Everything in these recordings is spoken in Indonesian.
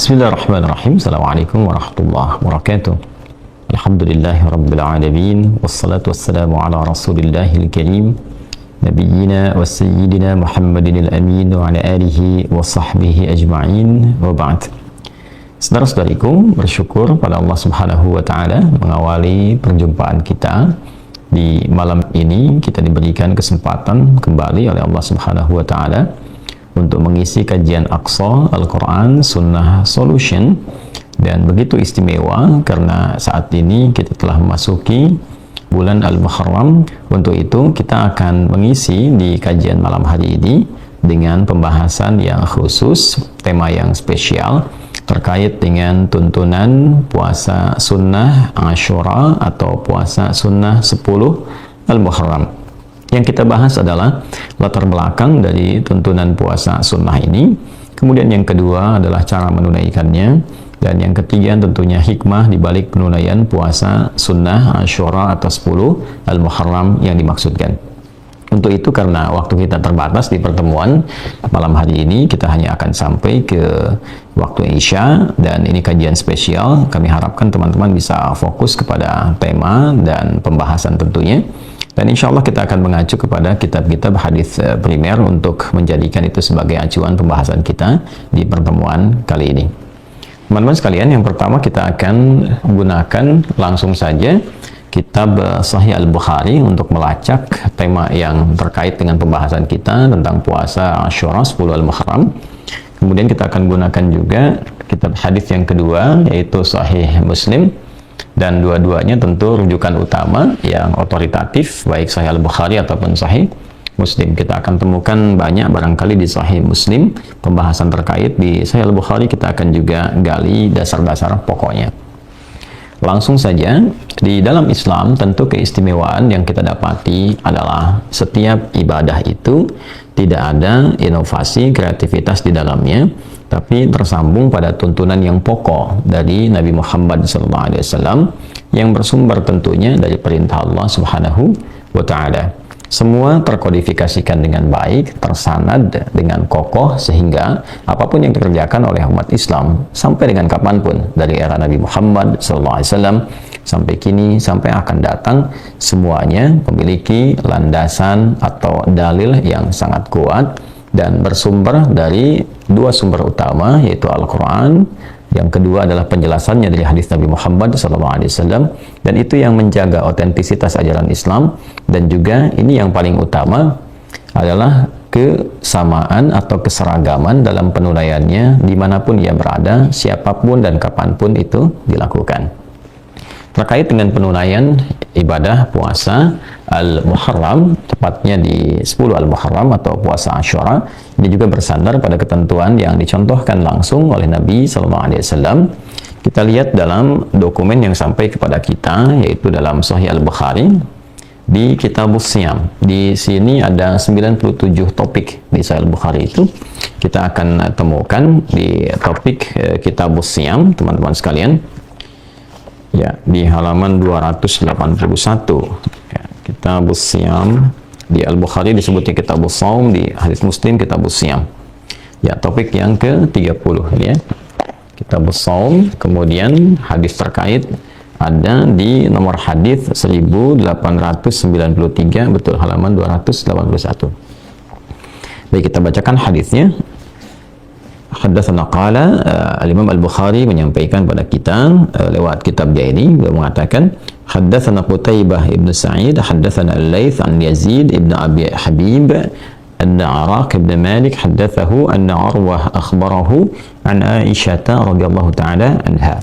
Bismillahirrahmanirrahim. Assalamualaikum warahmatullahi wabarakatuh. Alhamdulillahirrabbilalamin. Wassalatu wassalamu ala rasulillahil karim Nabiyyina wa sayyidina Muhammadinil amin wa ala alihi wa sahbihi ajma'in wa ba'd. Saudara-saudariku, bersyukur pada Allah subhanahu wa ta'ala mengawali perjumpaan kita di malam ini. Kita diberikan kesempatan kembali oleh Allah subhanahu wa ta'ala untuk mengisi kajian Aqsa Al-Quran Sunnah Solution, dan begitu istimewa karena saat ini kita telah memasuki bulan Al-Muharram. Untuk itu kita akan mengisi di kajian malam hari ini dengan pembahasan yang khusus, tema yang spesial terkait dengan tuntunan puasa sunnah Ashura atau puasa sunnah 10 Al-Muharram. Yang kita bahas adalah latar belakang dari tuntunan puasa sunnah ini, kemudian yang kedua adalah cara menunaikannya, dan yang ketiga tentunya hikmah di balik penunaian puasa sunnah Ashura atau 10 Al-Muharram yang dimaksudkan. Untuk itu, karena waktu kita terbatas di pertemuan malam hari ini, kita hanya akan sampai ke waktu Isya, dan ini kajian spesial. Kami harapkan teman-teman bisa fokus kepada tema dan pembahasan tentunya. Dan insya Allah kita akan mengacu kepada kitab-kitab hadis primer untuk menjadikan itu sebagai acuan pembahasan kita di pertemuan kali ini. Teman-teman sekalian, yang pertama kita akan gunakan langsung saja kitab Sahih Al-Bukhari untuk melacak tema yang terkait dengan pembahasan kita tentang puasa Ashura 10 Al-Muharram. Kemudian kita akan gunakan juga kitab hadis yang kedua, yaitu Sahih Muslim. Dan dua-duanya tentu rujukan utama yang otoritatif, baik Sahih Al-Bukhari ataupun Sahih Muslim. Kita akan temukan banyak barangkali di Sahih Muslim pembahasan terkait. Di Sahih Al-Bukhari kita akan juga gali dasar-dasar pokoknya. Langsung saja, di dalam Islam tentu keistimewaan yang kita dapati adalah setiap ibadah itu tidak ada inovasi, kreativitas di dalamnya, tapi tersambung pada tuntunan yang pokok dari Nabi Muhammad SAW yang bersumber tentunya dari perintah Allah Subhanahu wa Ta'ala. Semua terkodifikasikan dengan baik, tersanad dengan kokoh, sehingga apapun yang dikerjakan oleh umat Islam sampai dengan kapanpun, dari era Nabi Muhammad SAW sampai kini, sampai akan datang, semuanya memiliki landasan atau dalil yang sangat kuat dan bersumber dari dua sumber utama, yaitu Al-Quran. Yang kedua adalah penjelasannya dari hadis Nabi Muhammad SAW, dan itu yang menjaga otentisitas ajaran Islam. Dan juga ini yang paling utama adalah kesamaan atau keseragaman dalam penunaiannya dimanapun ia berada, siapapun dan kapanpun itu dilakukan. Terkait dengan penunaian ibadah puasa Al-Muharram, tepatnya di 10 Al-Muharram atau puasa Ashura, ini juga bersandar pada ketentuan yang dicontohkan langsung oleh Nabi SAW. Kita lihat dalam dokumen yang sampai kepada kita, yaitu dalam Sahih Al-Bukhari di Kitabus Siyam. Di sini ada 97 topik di Sahih Al-Bukhari itu. Kita akan temukan di topik Kitabus Siyam, teman-teman sekalian. Ya, di halaman 281. Ya, Kitabus Siyam di Al-Bukhari disebutnya Kitabus Shaum, di hadis Muslim Kitabus Siyam. Ya, topik yang ke-30 ya. Kitabus Shaum, kemudian hadis terkait ada di nomor hadis 1893, betul, halaman 281. Baik, kita bacakan hadisnya. Haddatsana qala, Al-Imam Al-Bukhari menyampaikan pada kita lewat kitab dia ini, beliau mengatakan haddatsana Qutaibah ibn Sa'id haddatsana Al-Laits an Yazid ibn Abi Habib anna Araq ibn Malik haddatsahu anna Urwah akhbarahu an Aisyah radhiyallahu ta'ala anha.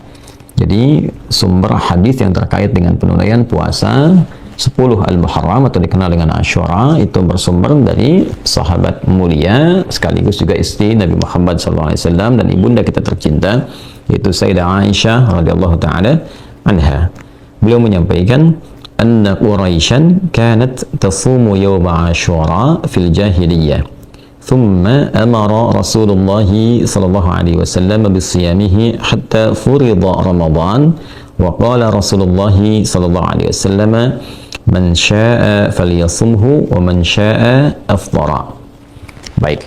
Jadi sumber hadis yang terkait dengan penunaian puasa 10 Al-Muharram atau dikenal dengan Ashura itu bersumber dari sahabat mulia sekaligus juga istri Nabi Muhammad SAW dan ibunda kita tercinta, yaitu Sayyidah Aisyah radhiyallahu ta'ala anha. Beliau menyampaikan anna Quraisyan kanat tasumu yawma Ashura fil jahiliyah, thumma amara Rasulullah sallallahu alaihi wasallam bisiyamihi hatta furida Ramadan, wa qala Rasulullah sallallahu alaihi wasallam man syaa falyasumhu wa man syaa afdara. Baik,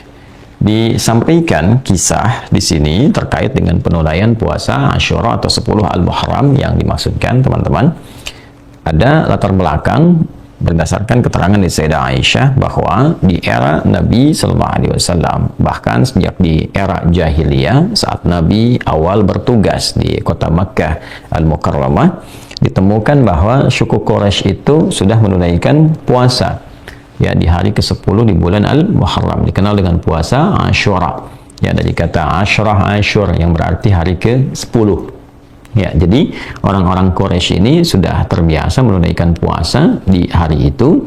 disampaikan kisah di sini terkait dengan penunaian puasa Asyura atau 10 Al-Muharram yang dimaksudkan, teman-teman. Ada latar belakang berdasarkan keterangan dari Sayyidah Aisyah bahwa di era Nabi Sallallahu Alaihi Wasallam, bahkan sejak di era jahiliyah saat Nabi awal bertugas di kota Makkah Al-Mukarramah, ditemukan bahwa suku Quraisy itu sudah menunaikan puasa ya di hari ke-10 di bulan Al-Muharram, dikenal dengan puasa Asyura ya, dari kata Asyrah Asyur yang berarti hari ke-10 ya. Jadi orang-orang Quraisy ini sudah terbiasa menunaikan puasa di hari itu,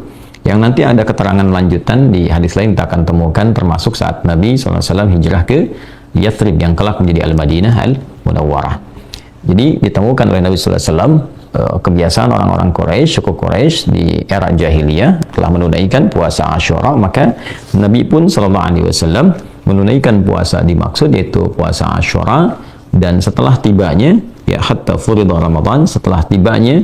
yang nanti ada keterangan lanjutan di hadis lain kita akan temukan, termasuk saat Nabi SAW hijrah ke Yathrib yang kelak menjadi Al-Madinah Al-Munawwarah. Jadi ditemukan oleh Nabi SAW kebiasaan orang-orang Quraisy, suku Quraisy di era jahiliyah telah menunaikan puasa Asyura, maka Nabi pun Sallallahu Alaihi Wasallam menunaikan puasa dimaksud yaitu puasa Asyura. Dan setelah tibanya ya hatta furida Ramadan, setelah tibanya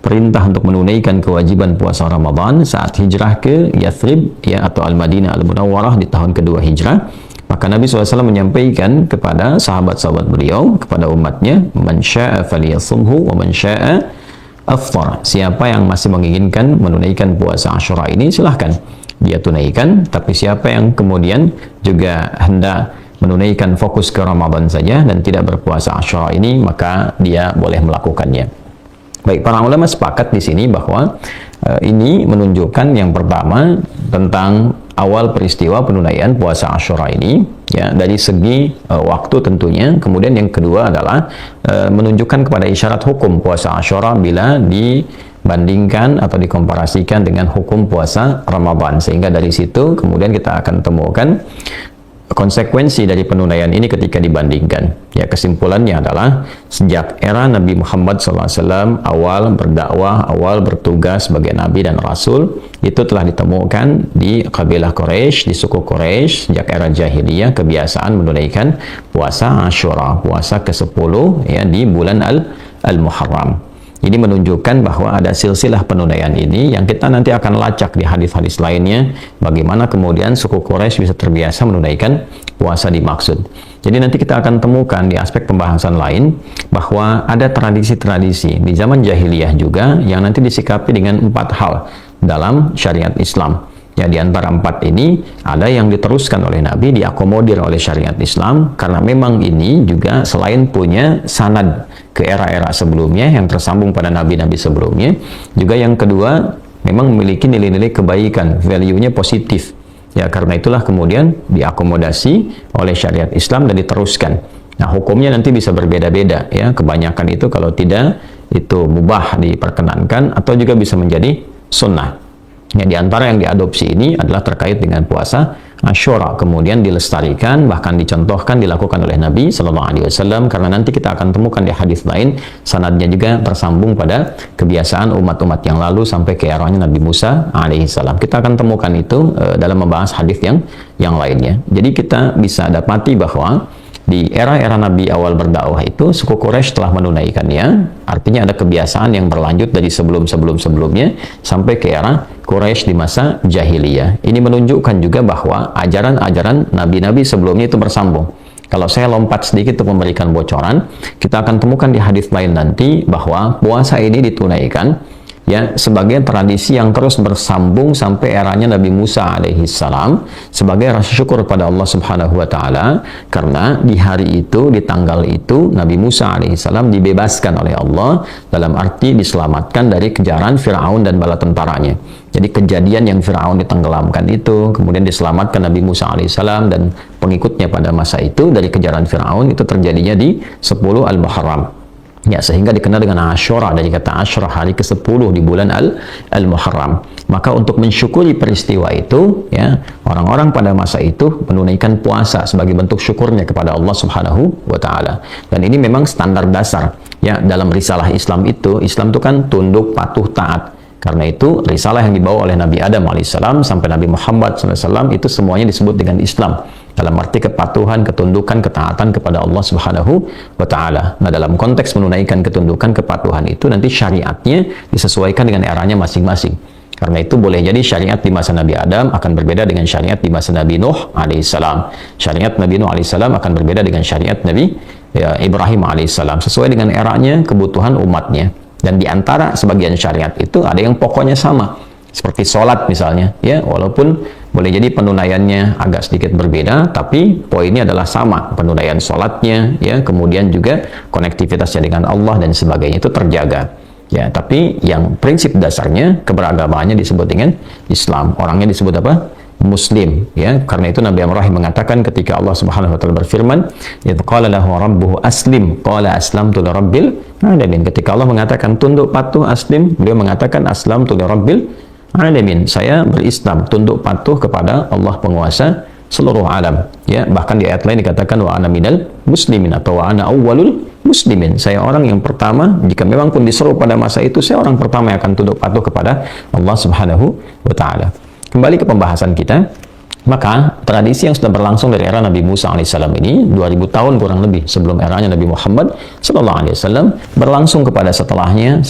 perintah untuk menunaikan kewajiban puasa Ramadan saat hijrah ke Yathrib ya atau Al-Madinah Al-Munawwarah di tahun kedua hijrah, maka Nabi SAW menyampaikan kepada sahabat-sahabat beliau, kepada umatnya, man syaa falyasumhu wa man syaa afthar. Siapa yang masih menginginkan menunaikan puasa Asyura ini, silahkan dia tunaikan, tapi siapa yang kemudian juga hendak menunaikan fokus ke Ramadan saja dan tidak berpuasa Asyura ini, maka dia boleh melakukannya. Baik, para ulama sepakat di sini bahwa ini menunjukkan yang pertama tentang awal peristiwa penunaian puasa Asyura ini ya dari segi waktu tentunya. Kemudian yang kedua adalah menunjukkan kepada isyarat hukum puasa Asyura bila dibandingkan atau dikomparasikan dengan hukum puasa Ramadan, sehingga dari situ kemudian kita akan temukan konsekuensi dari penunaian ini ketika dibandingkan. Ya, kesimpulannya adalah sejak era Nabi Muhammad SAW awal berdakwah, awal bertugas sebagai Nabi dan Rasul, itu telah ditemukan di kabilah Quraisy, di suku Quraisy sejak era jahiliyah kebiasaan menunaikan puasa Asyura, puasa ke-10 ya di bulan Al-Muharram. Ini menunjukkan bahwa ada silsilah penunaian ini yang kita nanti akan lacak di hadis-hadis lainnya, bagaimana kemudian suku Quraisy bisa terbiasa menunaikan puasa dimaksud. Jadi nanti kita akan temukan di aspek pembahasan lain bahwa ada tradisi-tradisi di zaman jahiliyah juga yang nanti disikapi dengan 4 hal dalam syariat Islam. Ya, di antara 4 ini ada yang diteruskan oleh Nabi, diakomodir oleh syariat Islam, karena memang ini juga selain punya sanad ke era-era sebelumnya yang tersambung pada nabi-nabi sebelumnya, juga yang kedua memang memiliki nilai-nilai kebaikan, value-nya positif. Ya, karena itulah kemudian diakomodasi oleh syariat Islam dan diteruskan. Nah, hukumnya nanti bisa berbeda-beda ya. Kebanyakan itu kalau tidak itu mubah diperkenankan atau juga bisa menjadi sunnah. Ya, di antara yang diadopsi ini adalah terkait dengan puasa Asyura, kemudian dilestarikan, bahkan dicontohkan, dilakukan oleh Nabi Sallallahu Alaihi Wasallam, karena nanti kita akan temukan di hadis lain sanadnya juga tersambung pada kebiasaan umat-umat yang lalu sampai ke eranya Nabi Musa alaihissalam. Kita akan temukan itu dalam membahas hadis yang lainnya. Jadi kita bisa dapati bahwa di era-era Nabi awal berdakwah itu suku Quraisy telah menunaikannya, artinya ada kebiasaan yang berlanjut dari sebelumnya sampai ke era Quraisy di masa jahiliyah. Ini menunjukkan juga bahwa ajaran-ajaran nabi-nabi sebelumnya itu bersambung. Kalau saya lompat sedikit untuk memberikan bocoran, kita akan temukan di hadis lain nanti bahwa puasa ini ditunaikan ya sebagai tradisi yang terus bersambung sampai eranya Nabi Musa alaihissalam, sebagai rasa syukur pada Allah Subhanahu wa taala, karena di hari itu, di tanggal itu Nabi Musa alaihissalam dibebaskan oleh Allah, dalam arti diselamatkan dari kejaran Firaun dan bala tentaranya. Jadi kejadian yang Firaun ditenggelamkan itu, kemudian diselamatkan Nabi Musa alaihissalam dan pengikutnya pada masa itu dari kejaran Firaun, itu terjadinya di 10 Al-Muharram. Ya, sehingga dikenal dengan Asyura, dari kata Asyura, hari ke-10 di bulan Al-Muharram. Maka untuk mensyukuri peristiwa itu, ya, orang-orang pada masa itu menunaikan puasa sebagai bentuk syukurnya kepada Allah Subhanahu wa taala. Dan ini memang standar dasar ya dalam risalah Islam itu. Islam itu kan tunduk, patuh, taat. Karena itu risalah yang dibawa oleh Nabi Adam alaihissalam sampai Nabi Muhammad SAW itu semuanya disebut dengan Islam, dalam arti kepatuhan, ketundukan, ketaatan kepada Allah Subhanahu wa taala. Nah, dalam konteks menunaikan ketundukan, kepatuhan itu nanti syariatnya disesuaikan dengan eranya masing-masing. Karena itu boleh jadi syariat di masa Nabi Adam akan berbeda dengan syariat di masa Nabi Nuh alaihissalam. Syariat Nabi Nuh alaihissalam akan berbeda dengan syariat Nabi Ibrahim alaihissalam, sesuai dengan eranya, kebutuhan umatnya. Dan di antara sebagian syariat itu ada yang pokoknya sama, seperti sholat misalnya, ya, walaupun boleh jadi penunaiannya agak sedikit berbeda, tapi poinnya adalah sama, penunaian sholatnya, ya, kemudian juga konektivitasnya dengan Allah dan sebagainya itu terjaga, ya. Tapi yang prinsip dasarnya keberagamaannya disebut dengan Islam, orangnya disebut apa? Muslim, ya. Karena itu Nabi Ibrahim mengatakan ketika Allah Subhanahu wa taala berfirman, "Idz qala lahu rabbuhu aslim, qala aslamtu lirabbil alamin." Ketika Allah mengatakan tunduk patuh aslim, beliau mengatakan aslamtu lirabbil alamin. Saya berislam, tunduk patuh kepada Allah penguasa seluruh alam, ya. Bahkan di ayat lain dikatakan wa ana minal muslimin atau wa ana awwalul muslimin. Saya orang yang pertama, jika memang pun diseru pada masa itu, saya orang pertama yang akan tunduk patuh kepada Allah Subhanahu wa taala. Kembali ke pembahasan kita, maka tradisi yang sudah berlangsung dari era Nabi Musa alaihissalam ini 2000 tahun kurang lebih sebelum eranya Nabi Muhammad sallallahu alaihi wasallam berlangsung kepada setelahnya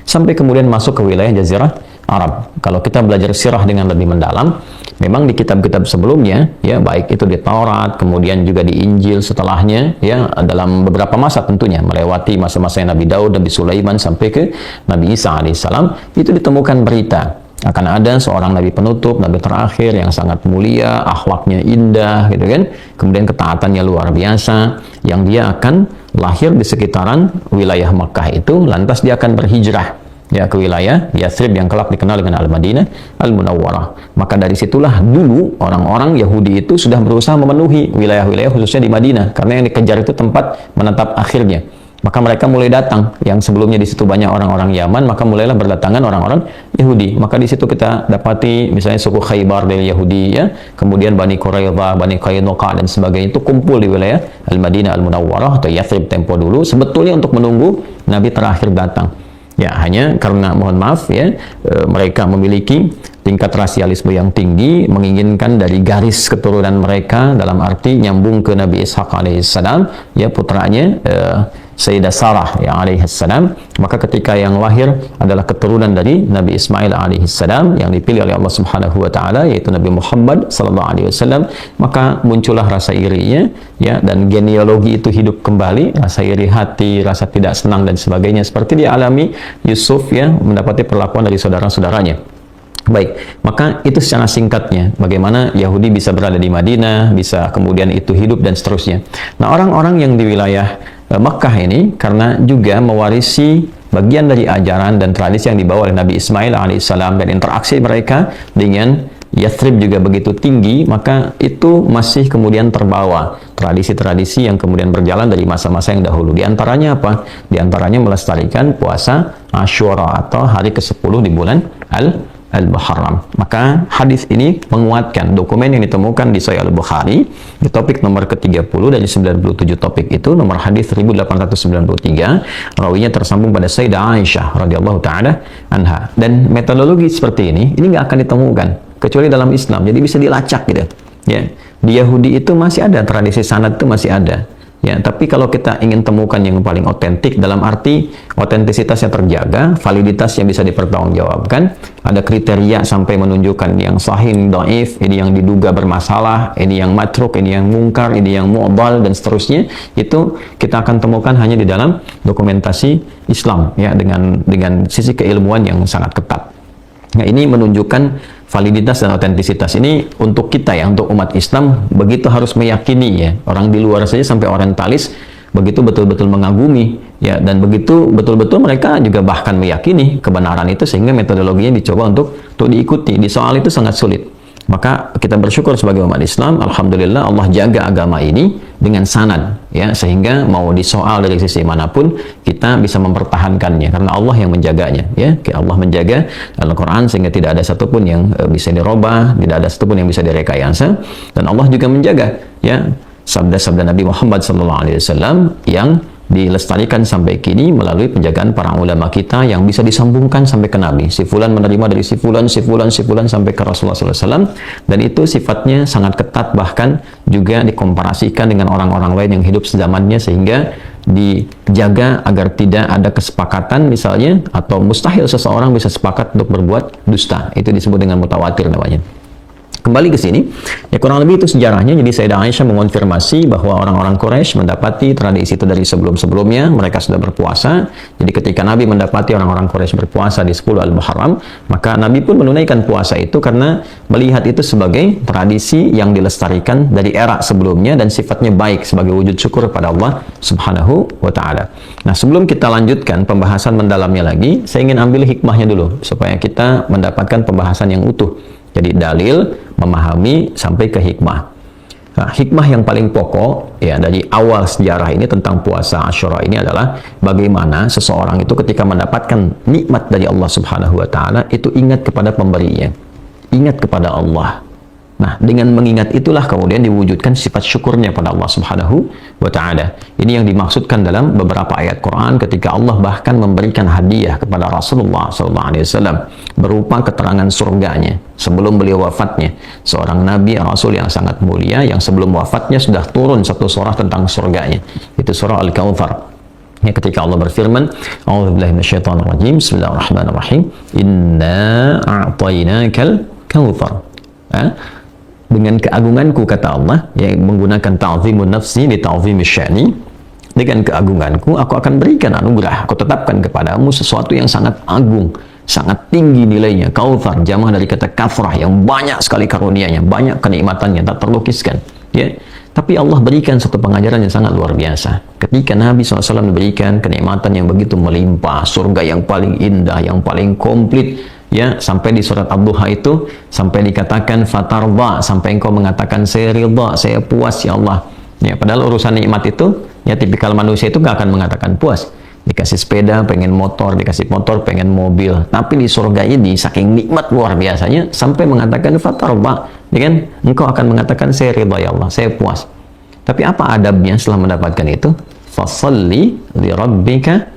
sampai kemudian masuk ke wilayah Jazirah Arab. Kalau kita belajar sirah dengan lebih mendalam, memang di kitab-kitab sebelumnya, ya, baik itu di Taurat, kemudian juga di Injil setelahnya, ya, dalam beberapa masa tentunya, melewati masa-masa Nabi Daud, Nabi Sulaiman sampai ke Nabi Isa alaihissalam, itu ditemukan berita akan ada seorang nabi penutup, nabi terakhir yang sangat mulia, akhlaknya indah, gitu kan, kemudian ketaatannya luar biasa, yang dia akan lahir di sekitaran wilayah Makkah itu, lantas dia akan berhijrah, ya, ke wilayah Yathrib yang kelak dikenal dengan Al-Madinah Al-Munawwarah. Maka dari situlah dulu orang-orang Yahudi itu sudah berusaha memenuhi wilayah-wilayah khususnya di Madinah, karena yang dikejar itu tempat menetap akhirnya. Maka mereka mulai datang, yang sebelumnya di situ banyak orang-orang Yaman, maka mulailah berdatangan orang-orang Yahudi. Maka di situ kita dapati misalnya suku Khaybar dari Yahudi, ya, kemudian Bani Quraidah, Bani Qainuqa dan sebagainya itu kumpul di wilayah Al-Madinah Al-Munawwarah atau Yathrib tempo dulu, sebetulnya untuk menunggu Nabi terakhir datang. Ya, hanya karena mohon maaf, ya, mereka memiliki tingkat rasialisme yang tinggi, menginginkan dari garis keturunan mereka dalam arti nyambung ke Nabi Ishaq alaihissalam, ya, putranya Sayyidah Sarah ya alaihissalam. Maka ketika yang lahir adalah keturunan dari Nabi Ismail alaihissalam yang dipilih oleh Allah Subhanahu wa taala, yaitu Nabi Muhammad sallallahu alaihi wasallam, maka muncullah rasa irinya, ya, dan genealogi itu hidup kembali, rasa iri hati, rasa tidak senang dan sebagainya seperti dialami Yusuf, ya, mendapati perlakuan dari saudara-saudaranya. Baik, maka itu secara singkatnya bagaimana Yahudi bisa berada di Madinah, bisa kemudian itu hidup dan seterusnya. Nah, orang-orang yang di wilayah Makkah ini karena juga mewarisi bagian dari ajaran dan tradisi yang dibawa oleh Nabi Ismail alaihissalam, dan interaksi mereka dengan Yathrib juga begitu tinggi, maka itu masih kemudian terbawa tradisi-tradisi yang kemudian berjalan dari masa-masa yang dahulu. Di antaranya apa? Di antaranya melestarikan puasa Asyura atau hari ke-10 di bulan Al-Muharram. Maka hadis ini menguatkan dokumen yang ditemukan di Sahih Al-Bukhari di topik nomor ke-30 dari 97 topik itu, nomor hadis 1893, rawinya tersambung pada Sayyidah Aisyah radhiyallahu taala anha. Dan metodologi seperti ini nggak akan ditemukan kecuali dalam Islam. Jadi bisa dilacak gitu. Ya, di Yahudi itu masih ada tradisi sanad, itu masih ada. Ya, tapi kalau kita ingin temukan yang paling otentik, dalam arti otentisitasnya terjaga, validitas yang bisa dipertanggungjawabkan, ada kriteria sampai menunjukkan yang sahih, dhaif, ini yang diduga bermasalah, ini yang matruk, ini yang mungkar, ini yang mu'dhal dan seterusnya, itu kita akan temukan hanya di dalam dokumentasi Islam, ya, dengan sisi keilmuan yang sangat ketat. Nah, ini menunjukkan validitas dan otentisitas ini untuk kita, ya, untuk umat Islam begitu harus meyakini, ya. Orang di luar saja sampai orientalis begitu betul-betul mengagumi, ya, dan begitu betul-betul mereka juga bahkan meyakini kebenaran itu, sehingga metodologinya dicoba untuk diikuti. Di soal itu sangat sulit. Maka kita bersyukur sebagai umat Islam, alhamdulillah Allah jaga agama ini dengan sanad, ya, sehingga mau disoal dari sisi manapun kita bisa mempertahankannya karena Allah yang menjaganya, ya. Allah menjaga Al-Quran sehingga tidak ada satupun yang bisa dirubah, tidak ada satupun yang bisa direkayasa, dan Allah juga menjaga, ya, sabda-sabda Nabi Muhammad SAW yang dilestarikan sampai kini melalui penjagaan para ulama kita yang bisa disambungkan sampai ke Nabi. Si fulan menerima dari si fulan sampai ke Rasulullah SAW, dan itu sifatnya sangat ketat, bahkan juga dikomparasikan dengan orang-orang lain yang hidup sezamannya, sehingga dijaga agar tidak ada kesepakatan misalnya, atau mustahil seseorang bisa sepakat untuk berbuat dusta. Itu disebut dengan mutawatir namanya. Kembali ke sini, ya kurang lebih itu sejarahnya. Jadi Sayyidah Aisyah mengonfirmasi bahwa orang-orang Quraisy mendapati tradisi itu dari sebelum-sebelumnya, mereka sudah berpuasa. Jadi ketika Nabi mendapati orang-orang Quraisy berpuasa di 10 Al-Muharram, maka Nabi pun menunaikan puasa itu karena melihat itu sebagai tradisi yang dilestarikan dari era sebelumnya dan sifatnya baik sebagai wujud syukur pada Allah Subhanahu wa Ta'ala. Nah, sebelum kita lanjutkan pembahasan mendalamnya lagi, saya ingin ambil hikmahnya dulu supaya kita mendapatkan pembahasan yang utuh. Jadi dalil, memahami, sampai ke hikmah. Nah, hikmah yang paling pokok ya dari awal sejarah ini tentang puasa Asyura ini adalah bagaimana seseorang itu ketika mendapatkan nikmat dari Allah Subhanahu wa Ta'ala itu ingat kepada pemberinya, ingat kepada Allah. Nah, dengan mengingat itulah kemudian diwujudkan sifat syukurnya pada Allah Subhanahu wa Ta'ala. Ini yang dimaksudkan dalam beberapa ayat Quran ketika Allah bahkan memberikan hadiah kepada Rasulullah SAW berupa keterangan surganya sebelum beliau wafatnya. Seorang Nabi Rasul yang sangat mulia yang sebelum wafatnya sudah turun satu surah tentang surganya. Itu surah Al-Kautsar. Ya, ketika Allah berfirman, A'udzubillahi minasyaitonirrajim, Bismillahirrahmanirrahim, Inna a'tainakal kautsar. Dengan keagunganku, kata Allah, yang menggunakan ta'zimun nafsi li ta'zimi sya'ni, dengan keagunganku aku akan berikan anugerah, aku tetapkan kepadamu sesuatu yang sangat agung, sangat tinggi nilainya. Kautsar jamaah dari kata kafrah, yang banyak sekali karunia-Nya, banyak kenikmatannya tak terlukiskan, ya. Tapi Allah berikan satu pengajaran yang sangat luar biasa. Ketika Nabi SAW diberikan kenikmatan yang begitu melimpah, surga yang paling indah, yang paling komplit, ya, sampai di surat Ad-Duha itu sampai dikatakan fatarda, sampai engkau mengatakan saya ridha, saya puas ya Allah. Ya, padahal urusan nikmat itu ya tipikal manusia itu gak akan mengatakan puas. Dikasih sepeda pengen motor, dikasih motor pengen mobil. Tapi di surga ini saking nikmat luar biasanya sampai mengatakan fatarda, ya kan? Engkau akan mengatakan saya ridha ya Allah, saya puas. Tapi apa adabnya setelah mendapatkan itu? Fasalli li rabbika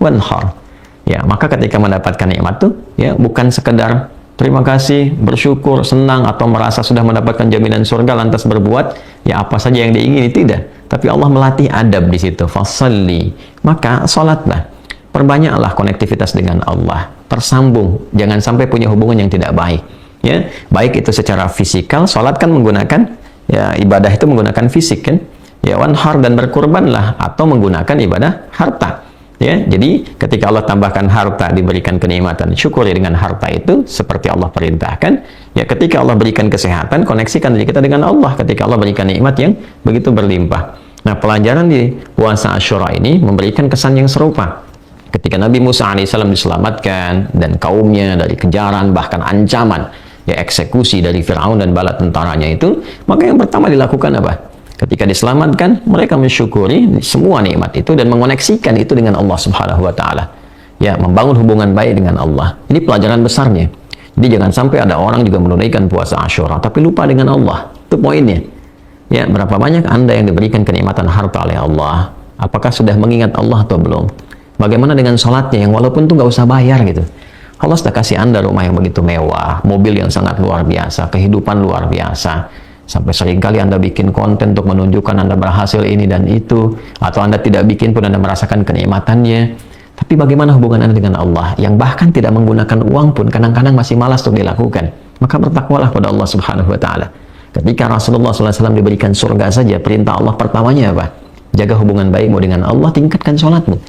wanhar. Ya, maka ketika mendapatkan nikmat itu, ya, bukan sekedar terima kasih, bersyukur, senang, atau merasa sudah mendapatkan jaminan surga lantas berbuat ya apa saja yang diingini, tidak. Tapi Allah melatih adab di situ. Fasalli, maka salatlah, perbanyaklah konektivitas dengan Allah, tersambung, jangan sampai punya hubungan yang tidak baik. Ya, baik itu secara fisikal, salat kan menggunakan ya ibadah itu menggunakan fisik kan. Ya, wanhar, dan berkurbanlah atau menggunakan ibadah harta. Ya, jadi ketika Allah tambahkan harta, diberikan kenikmatan, syukuri dengan harta itu seperti Allah perintahkan. Ya, ketika Allah berikan kesehatan, koneksikan diri kita dengan Allah. Ketika Allah berikan nikmat yang begitu berlimpah. Nah, pelajaran di puasa Asyura ini memberikan kesan yang serupa. Ketika Nabi Musa alaihissalam diselamatkan dan kaumnya dari kejaran bahkan ancaman, ya eksekusi dari Firaun dan bala tentaranya itu, maka yang pertama dilakukan apa? Ketika diselamatkan, mereka mensyukuri semua nikmat itu dan mengoneksikan itu dengan Allah Subhanahu wa Ta'ala. Ya, membangun hubungan baik dengan Allah. Ini pelajaran besarnya. Jadi jangan sampai ada orang juga menunaikan puasa Asyura tapi lupa dengan Allah. Itu poinnya. Ya, berapa banyak Anda yang diberikan kenikmatan harta oleh Allah? Apakah sudah mengingat Allah atau belum? Bagaimana dengan sholatnya yang walaupun itu nggak usah bayar gitu? Allah sudah kasih Anda rumah yang begitu mewah, mobil yang sangat luar biasa, kehidupan luar biasa. Sampai seringkali Anda bikin konten untuk menunjukkan Anda berhasil ini dan itu, atau Anda tidak bikin pun Anda merasakan kenikmatannya. Tapi bagaimana hubungan Anda dengan Allah yang bahkan tidak menggunakan uang pun kadang-kadang masih malas untuk dilakukan? Maka bertakwalah pada Allah Subhanahu wa Ta'ala. Ketika Rasulullah SAW diberikan surga saja, perintah Allah pertamanya apa? Jaga hubungan baikmu dengan Allah, tingkatkan sholatmu.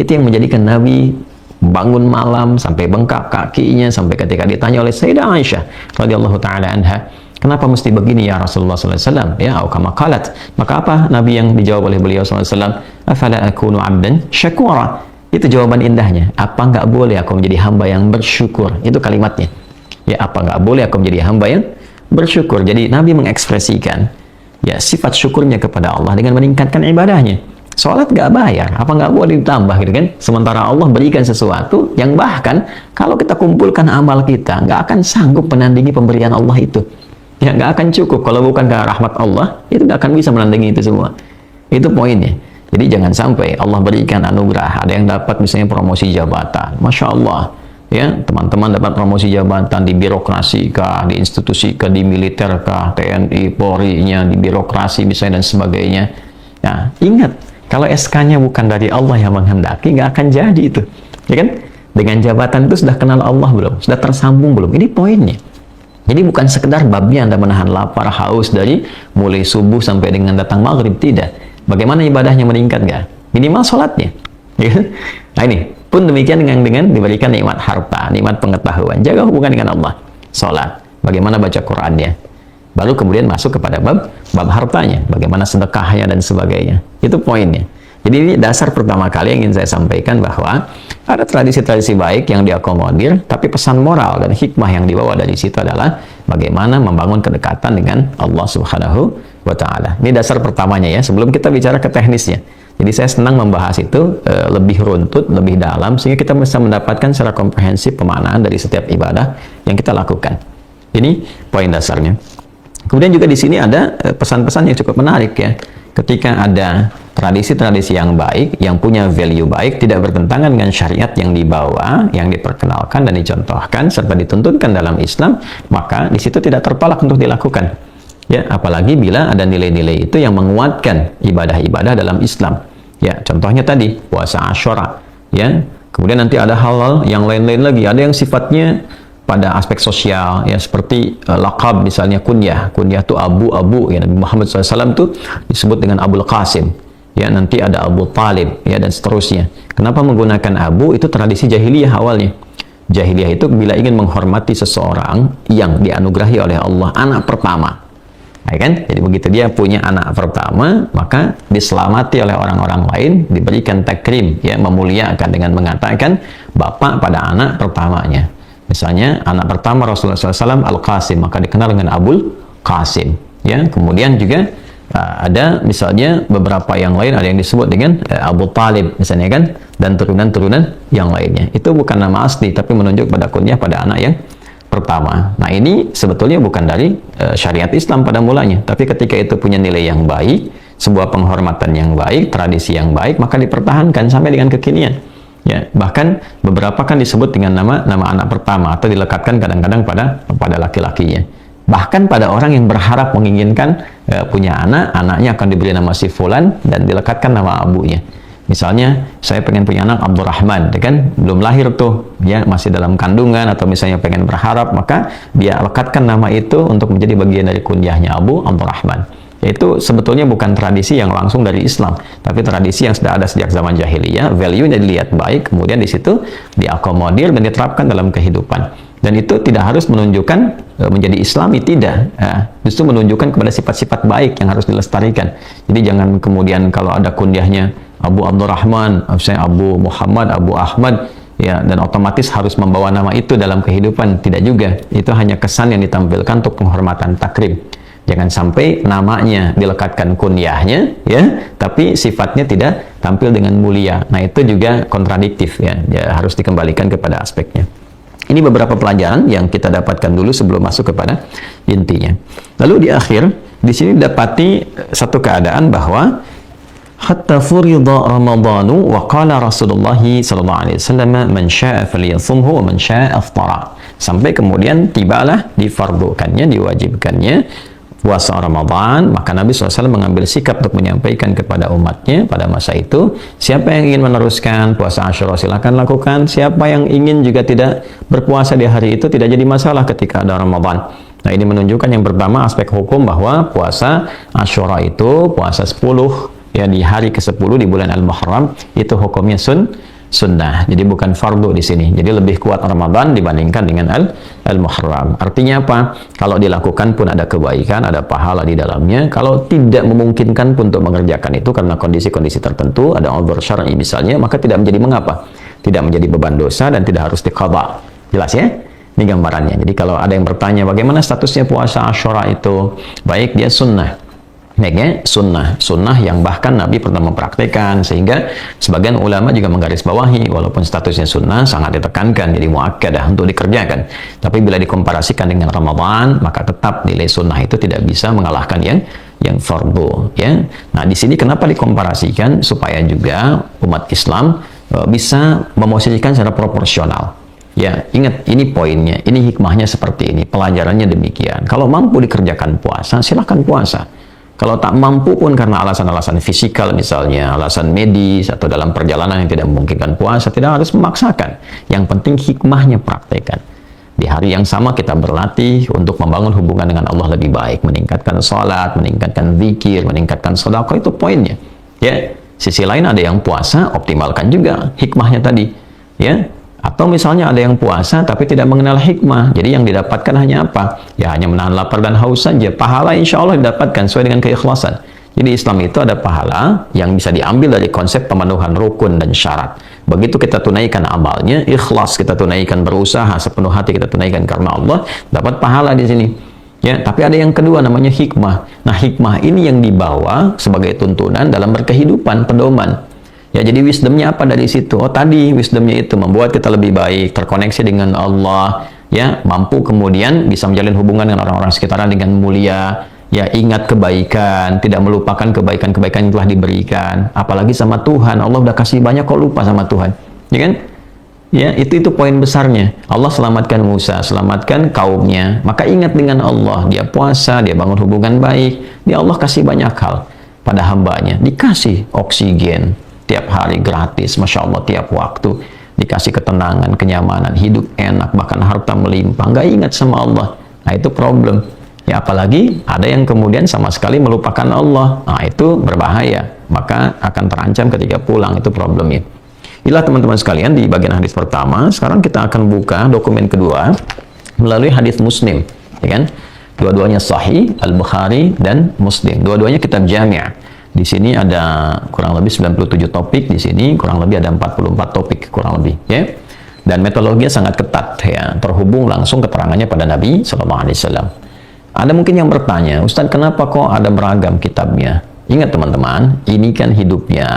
Itu yang menjadikan Nabi bangun malam sampai bengkak kakinya, sampai ketika ditanya oleh Sayyidah Aisyah radhiyallahu ta'ala anha, kenapa mesti begini ya Rasulullah SAW? Ya, au kama qalat. Maka apa Nabi yang dijawab oleh beliau SAW? Afala akunu abdan syakura. Itu jawaban indahnya. Apa nggak boleh aku menjadi hamba yang bersyukur? Itu kalimatnya. Ya, apa nggak boleh aku menjadi hamba yang bersyukur? Jadi Nabi mengekspresikan ya sifat syukurnya kepada Allah dengan meningkatkan ibadahnya. Sholat nggak bayar, apa nggak boleh ditambah gitu kan? Sementara Allah berikan sesuatu yang bahkan kalau kita kumpulkan amal kita nggak akan sanggup menandingi pemberian Allah itu. Ya, nggak akan cukup. Kalau bukan karena rahmat Allah, itu nggak akan bisa menandingi itu semua. Itu poinnya. Jadi jangan sampai Allah berikan anugerah, ada yang dapat misalnya promosi jabatan, Masya Allah, ya, teman-teman dapat promosi jabatan di birokrasi kah, di institusi kah, di militer kah, TNI, Polri-nya, di birokrasi misalnya dan sebagainya. Nah, ingat, Kalau SK-nya bukan dari Allah yang menghendaki, nggak akan jadi itu. Ya kan? Dengan jabatan itu sudah kenal Allah belum? Sudah tersambung belum? Ini poinnya. Jadi bukan sekedar babnya Anda menahan lapar, haus dari mulai subuh sampai dengan datang maghrib. Tidak. Bagaimana ibadahnya meningkat nggak? Minimal sholatnya. Ya kan? Nah ini pun demikian dengan diberikan nikmat harta, nikmat pengetahuan. Jaga hubungan dengan Allah. Sholat. Bagaimana baca Qur'annya. Baru kemudian masuk kepada bab hartanya, bagaimana sedekahnya dan sebagainya. Itu poinnya. Jadi ini dasar pertama kali yang ingin saya sampaikan, bahwa ada tradisi-tradisi baik yang diakomodir, tapi pesan moral dan hikmah yang dibawa dari situ adalah bagaimana membangun kedekatan dengan Allah Subhanahu wa Ta'ala. Ini dasar pertamanya ya, sebelum kita bicara ke teknisnya. Jadi saya senang membahas itu lebih runtut, lebih dalam, sehingga kita bisa mendapatkan secara komprehensif pemaknaan dari setiap ibadah yang kita lakukan. Ini poin dasarnya. Kemudian juga di sini ada pesan-pesan yang cukup menarik ya. Ketika ada tradisi-tradisi yang baik, yang punya value baik, tidak bertentangan dengan syariat yang dibawa, yang diperkenalkan dan dicontohkan serta dituntunkan dalam Islam, maka di situ tidak tertolak untuk dilakukan. Ya, apalagi bila ada nilai-nilai itu yang menguatkan ibadah-ibadah dalam Islam. Ya, contohnya tadi puasa Asyura, ya. Kemudian nanti ada hal-hal yang lain-lain lagi, ada yang sifatnya pada aspek sosial, ya, seperti laqab misalnya kunyah itu Abu ya, Nabi Muhammad SAW itu disebut dengan Abul Qasim, ya, nanti ada Abu Talib, ya, dan seterusnya. Kenapa menggunakan Abu? Itu tradisi jahiliyah awalnya. Jahiliyah itu bila ingin menghormati seseorang yang dianugerahi oleh Allah anak pertama, ya kan? Jadi begitu dia punya anak pertama, maka diselamati oleh orang-orang lain, diberikan takrim, ya, memuliakan dengan mengatakan bapak pada anak pertamanya. Misalnya anak pertama Rasulullah SAW Al-Qasim, maka dikenal dengan Abul Qasim. Ya, kemudian juga ada misalnya beberapa yang lain, ada yang disebut dengan Abu Talib misalnya kan, dan turunan-turunan yang lainnya. Itu bukan nama asli, tapi menunjuk pada kunyah pada anak yang pertama. Nah ini sebetulnya bukan dari syariat Islam pada mulanya, tapi ketika itu punya nilai yang baik, sebuah penghormatan yang baik, tradisi yang baik, maka dipertahankan sampai dengan kekinian. Ya, bahkan beberapa kan disebut dengan nama anak pertama, atau dilekatkan kadang-kadang pada laki-lakinya. Bahkan pada orang yang berharap menginginkan punya anaknya akan diberi nama si fulan dan dilekatkan nama abunya. Misalnya saya pengen punya anak Abdurrahman, ya kan, belum lahir tuh, ya, masih dalam kandungan, atau misalnya pengen berharap, maka dia lekatkan nama itu untuk menjadi bagian dari kunyahnya Abu Abdurrahman. Itu sebetulnya bukan tradisi yang langsung dari Islam, tapi tradisi yang sudah ada sejak zaman jahiliyah. Value-nya dilihat baik, kemudian di situ diakomodir dan diterapkan dalam kehidupan. Dan itu tidak harus menunjukkan menjadi Islami, tidak. Justru menunjukkan kepada sifat-sifat baik yang harus dilestarikan. Jadi jangan kemudian kalau ada kunyahnya Abu Abdurrahman, misalnya Abu Muhammad, Abu Ahmad, ya, dan otomatis harus membawa nama itu dalam kehidupan. Tidak juga. Itu hanya kesan yang ditampilkan untuk penghormatan, takrim. Jangan sampai namanya dilekatkan kunyahnya, ya, tapi sifatnya tidak tampil dengan mulia. Nah, itu juga kontradiktif, ya, harus dikembalikan kepada aspeknya. Ini beberapa pelajaran yang kita dapatkan dulu sebelum masuk kepada intinya. Lalu di akhir, di sini dapati satu keadaan bahwa hatta furida Ramadhanu wa qala Rasulullah sallallahu alaihi wasallam man syaa'a falyasumhu wa man syaa'a aftara. Sampai kemudian tibalah difardukannya, diwajibkannya puasa Ramadan, maka Nabi SAW mengambil sikap untuk menyampaikan kepada umatnya pada masa itu, siapa yang ingin meneruskan puasa Asyura silakan lakukan, siapa yang ingin juga tidak berpuasa di hari itu tidak jadi masalah ketika ada Ramadan. Nah ini menunjukkan yang pertama aspek hukum bahwa puasa Asyura itu puasa 10 ya di hari ke-10 di bulan Al-Muharram itu hukumnya sunnah. Jadi bukan fardu di sini. Jadi lebih kuat Ramadan dibandingkan dengan Al-Muharram. Artinya apa? Kalau dilakukan pun ada kebaikan, ada pahala di dalamnya. Kalau tidak memungkinkan pun untuk mengerjakan itu karena kondisi-kondisi tertentu, ada uzur syar'i misalnya, maka tidak menjadi mengapa. Tidak menjadi beban dosa dan tidak harus diqadha. Jelas ya? Ini gambarannya. Jadi kalau ada yang bertanya bagaimana statusnya puasa Asyura itu? Baik, dia sunnah. Baiknya sunnah yang bahkan Nabi pernah mempraktikkan, sehingga sebagian ulama juga menggarisbawahi walaupun statusnya sunnah sangat ditekankan jadi muakkadah untuk dikerjakan, tapi bila dikomparasikan dengan Ramadan maka tetap nilai sunnah itu tidak bisa mengalahkan yang fardu, ya. Nah di sini kenapa dikomparasikan? Supaya juga umat Islam bisa memosisikan secara proporsional. Ya, ingat ini poinnya, ini hikmahnya seperti ini, pelajarannya demikian. Kalau mampu dikerjakan puasa, silahkan puasa. Kalau tak mampu pun karena alasan-alasan fisikal misalnya, alasan medis atau dalam perjalanan yang tidak memungkinkan puasa, tidak harus memaksakan. Yang penting hikmahnya praktekkan. Di hari yang sama kita berlatih untuk membangun hubungan dengan Allah lebih baik, meningkatkan sholat, meningkatkan zikir, meningkatkan sedekah, itu poinnya. Ya, sisi lain ada yang puasa, optimalkan juga hikmahnya tadi. Ya, atau misalnya ada yang puasa tapi tidak mengenal hikmah, jadi yang didapatkan hanya apa? Ya hanya menahan lapar dan haus saja. Pahala insya Allah didapatkan sesuai dengan keikhlasan. Jadi Islam itu ada pahala yang bisa diambil dari konsep pemenuhan rukun dan syarat. Begitu kita tunaikan amalnya, ikhlas kita tunaikan, berusaha sepenuh hati kita tunaikan karena Allah, dapat pahala di sini. Ya, tapi ada yang kedua namanya hikmah. Nah, hikmah ini yang dibawa sebagai tuntunan dalam berkehidupan, pedoman. Ya, jadi wisdomnya apa dari situ? Oh, tadi wisdomnya itu membuat kita lebih baik, terkoneksi dengan Allah, ya, mampu kemudian bisa menjalin hubungan dengan orang-orang sekitarnya dengan mulia, ya, ingat kebaikan, tidak melupakan kebaikan-kebaikan yang telah diberikan, apalagi sama Tuhan. Allah udah kasih banyak kok lupa sama Tuhan, ya kan? Ya, itu poin besarnya. Allah selamatkan Musa, selamatkan kaumnya, maka ingat dengan Allah, dia puasa, dia bangun hubungan baik, dia Allah kasih banyak hal pada hambanya, dikasih oksigen tiap hari gratis, Masya Allah, tiap waktu dikasih ketenangan, kenyamanan, hidup enak, bahkan harta melimpah, nggak ingat sama Allah. Nah, itu problem. Ya, apalagi ada yang kemudian sama sekali melupakan Allah. Nah, itu berbahaya, maka akan terancam ketika pulang, itu problemnya. Inilah teman-teman sekalian di bagian hadis pertama. Sekarang kita akan buka dokumen kedua melalui hadis Muslim, ya kan? Dua-duanya sahih, Al-Bukhari dan Muslim. Dua-duanya kitab jami'. Di sini ada kurang lebih 97 topik, di sini kurang lebih ada 44 topik kurang lebih, ya. Dan metodologinya sangat ketat, ya, terhubung langsung keterangannya pada Nabi SAW. Ada mungkin yang bertanya, Ustadz, kenapa kok ada beragam kitabnya? Ingat teman-teman, ini kan hidupnya,